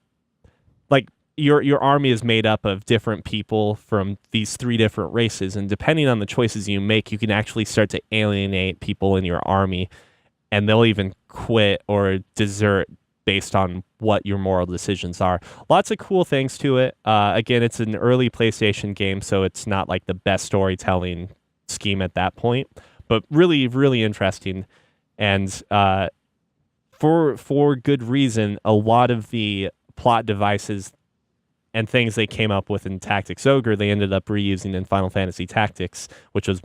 like your army is made up of different people from these 3 different races, and depending on the choices you make, you can actually start to alienate people in your army, and they'll even quit or desert based on what your moral decisions are. Lots of cool things to it. Again, it's an early PlayStation game, so it's not like the best storytelling scheme at that point, but really, really interesting. And for good reason, a lot of the plot devices and things they came up with in Tactics Ogre, they ended up reusing in Final Fantasy Tactics, which was,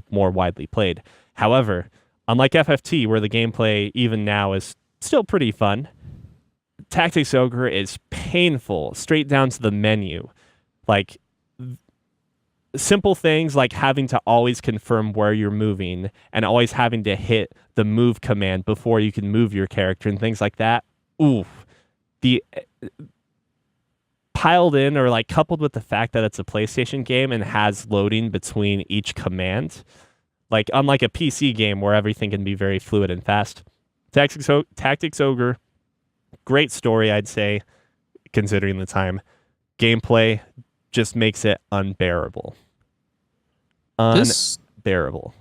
more widely played. However, unlike FFT, where the gameplay even now is still pretty fun, Tactics Ogre is painful, straight down to the menu. Like, simple things like having to always confirm where you're moving and always having to hit the move command before you can move your character and things like that. Oof. The piled in, or like coupled with the fact that it's a PlayStation game and has loading between each command, like unlike a PC game where everything can be very fluid and fast. Tactics Ogre, great story, I'd say, considering the time. Gameplay just makes it unbearable. Unbearable.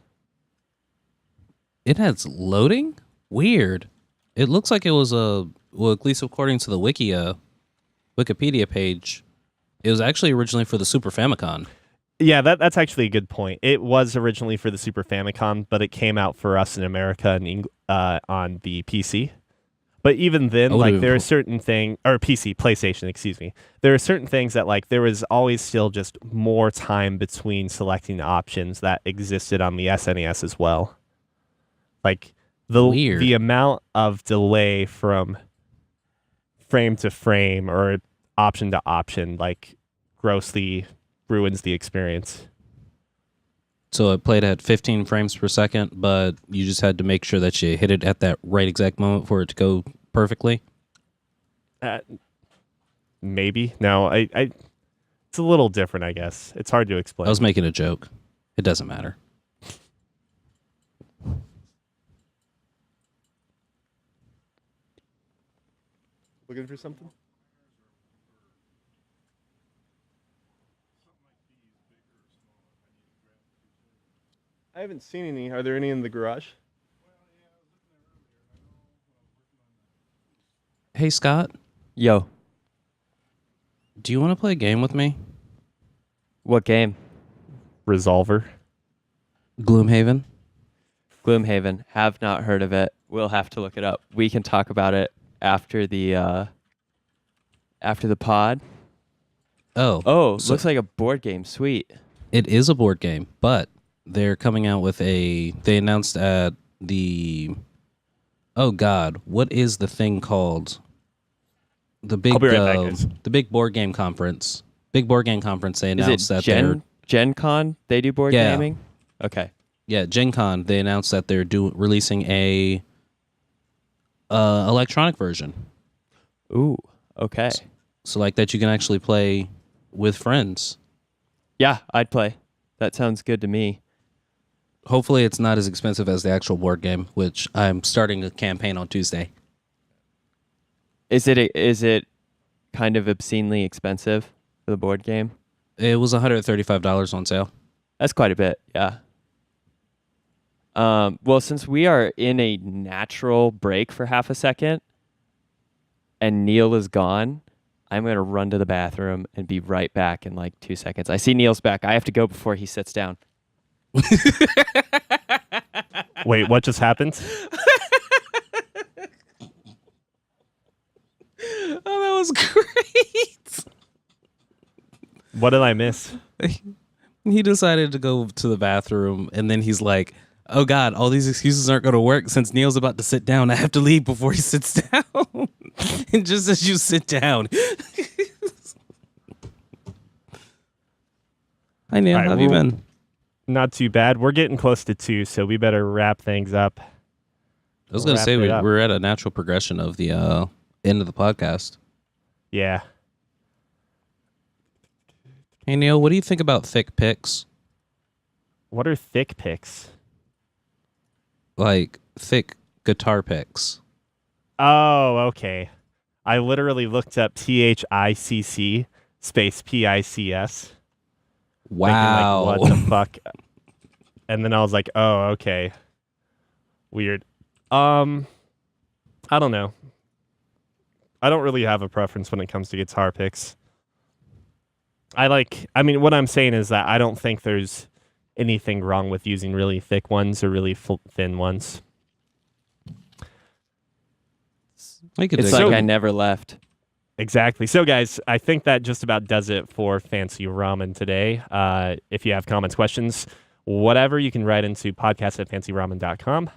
It has loading? Weird. It looks like it was at least according to the Wikipedia page, it was actually originally for the Super Famicom. Yeah, that's actually a good point. It was originally for the Super Famicom, but it came out for us in America and on the PC. But even then, like, there are certain things, or PlayStation, excuse me. There are certain things that, like, there was always still just more time between selecting options that existed on the SNES as well. Like, the amount of delay from frame to frame or option to option, like, grossly ruins the experience. So it played at 15 frames per second, but you just had to make sure that you hit it at that right exact moment for it to go perfectly? Maybe. No, I it's a little different, I guess. It's hard to explain. I was making a joke. It doesn't matter. Looking for something? I haven't seen any. Are there any in the garage? Hey, Scott. Yo. Do you want to play a game with me? What game? Resolver. Gloomhaven. Gloomhaven. Have not heard of it. We'll have to look it up. We can talk about it after the pod. Oh, looks like a board game. Sweet. It is a board game, but they're coming out with they announced at the, oh God, what is the thing called? The big, I'll be right back, guys. The big board game conference. Big board game conference. They announced that they're Gen Con. They do board gaming. Okay. Yeah, Gen Con. They announced that they're releasing a electronic version. Ooh. Okay. So like that you can actually play with friends. Yeah, I'd play. That sounds good to me. Hopefully it's not as expensive as the actual board game, which I'm starting a campaign on Tuesday. Is it kind of obscenely expensive for the board game? It was $135 on sale. That's quite a bit, yeah. Well, since we are in a natural break for half a second and Neil is gone, I'm going to run to the bathroom and be right back in like 2 seconds. I see Neil's back. I have to go before he sits down. Wait, what just happened? Oh, that was great. What did I miss? He decided to go to the bathroom, and then he's like, oh God, all these excuses aren't going to work since Neil's about to sit down. I have to leave before he sits down. And just as you sit down. Hi, Neil. How have you been? Not too bad. We're getting close to 2, so we better wrap things up. I was going to say we're at a natural progression of the end of the podcast. Yeah. Hey, Neil, what do you think about thick picks? What are thick picks? Like thick guitar picks. Oh, okay. I literally looked up THICC space PICS. Wow. Thinking, like, what the fuck? And then I was like, oh, okay. Weird. I don't know. I don't really have a preference when it comes to guitar picks. What I'm saying is that I don't think there's anything wrong with using really thick ones or really thin ones. It's like I never left. Exactly. So, guys, I think that just about does it for Fancy Ramen today. If you have comments, questions, whatever, you can write into podcast@fancyramen.com.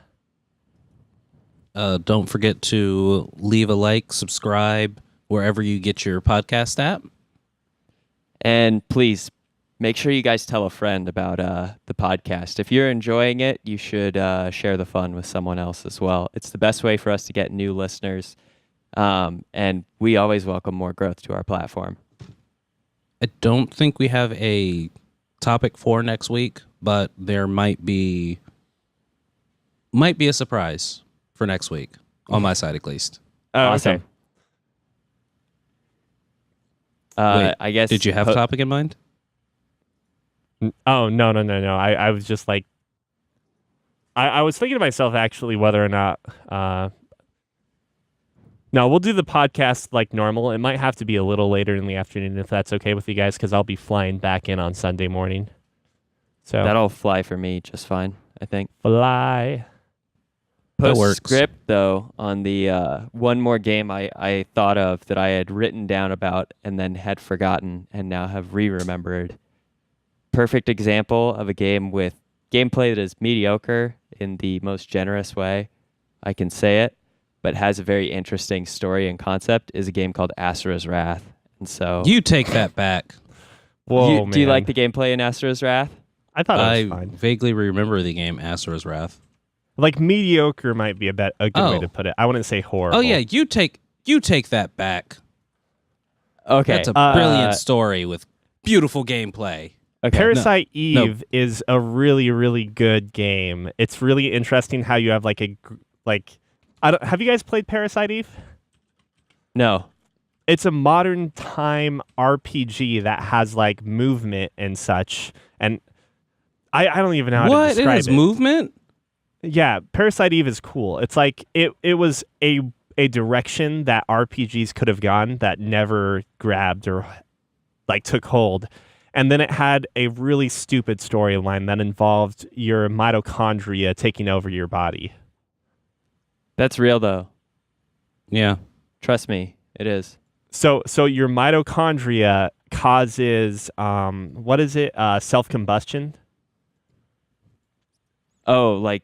Don't forget to leave a like, subscribe, wherever you get your podcast app. And please, make sure you guys tell a friend about the podcast. If you're enjoying it, you should share the fun with someone else as well. It's the best way for us to get new listeners. And we always welcome more growth to our platform. I don't think we have a topic for next week, but there might be a surprise for next week, on my side at least. Oh, Awesome. okay. Wait, I guess. did you have a topic in mind? Oh, no. I was just like, I was thinking to myself, actually, whether or not, no, we'll do the podcast like normal. It might have to be a little later in the afternoon if that's okay with you guys, because I'll be flying back in on Sunday morning. So That'll fly for me just fine, I think. fly. That works. Postscript, though, on the one more game I thought of that I had written down about and then had forgotten and now have re-remembered. Perfect example of a game with gameplay that is mediocre in the most generous way I can say it, but has a very interesting story and concept, is a game called Asura's Wrath. And so You take that back. Whoa, man. do you like the gameplay in Asura's Wrath? I thought it I was fine. vaguely remember the game Asura's Wrath. Like, mediocre might be a good way to put it. I wouldn't say horrible. Oh yeah, you take that back. Okay. That's a brilliant story with beautiful gameplay. Okay. Parasite No. Eve is a really, really good game. It's really interesting how you have have you guys played Parasite Eve? No. It's a modern time RPG that has like movement and such, and I don't even know how to What? It describe has it. movement? Yeah, Parasite Eve is cool. It's like it was a direction that RPGs could have gone that never grabbed or like took hold. And then it had a really stupid storyline that involved your mitochondria taking over your body. That's real, though. Yeah. Trust me, it is. So your mitochondria causes what is it? Self-combustion? Oh, like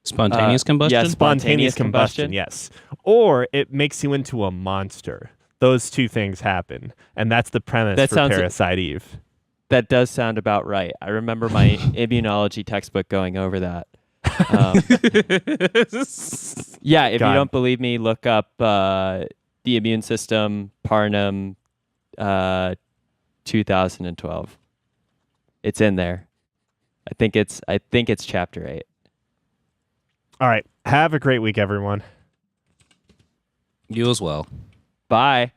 Spontaneous combustion? yes. Spontaneous Spontaneous combustion, combustion? yes. Or it makes you into a monster. Those two things happen. And that's the premise That for sounds- Parasite Eve. That does sound about right. I remember my immunology textbook going over that. Yeah, if God. you don't believe me, look up the immune system, Parnum, 2012. It's in there. I think it's chapter 8. All right. Have a great week, everyone. You as well. Bye.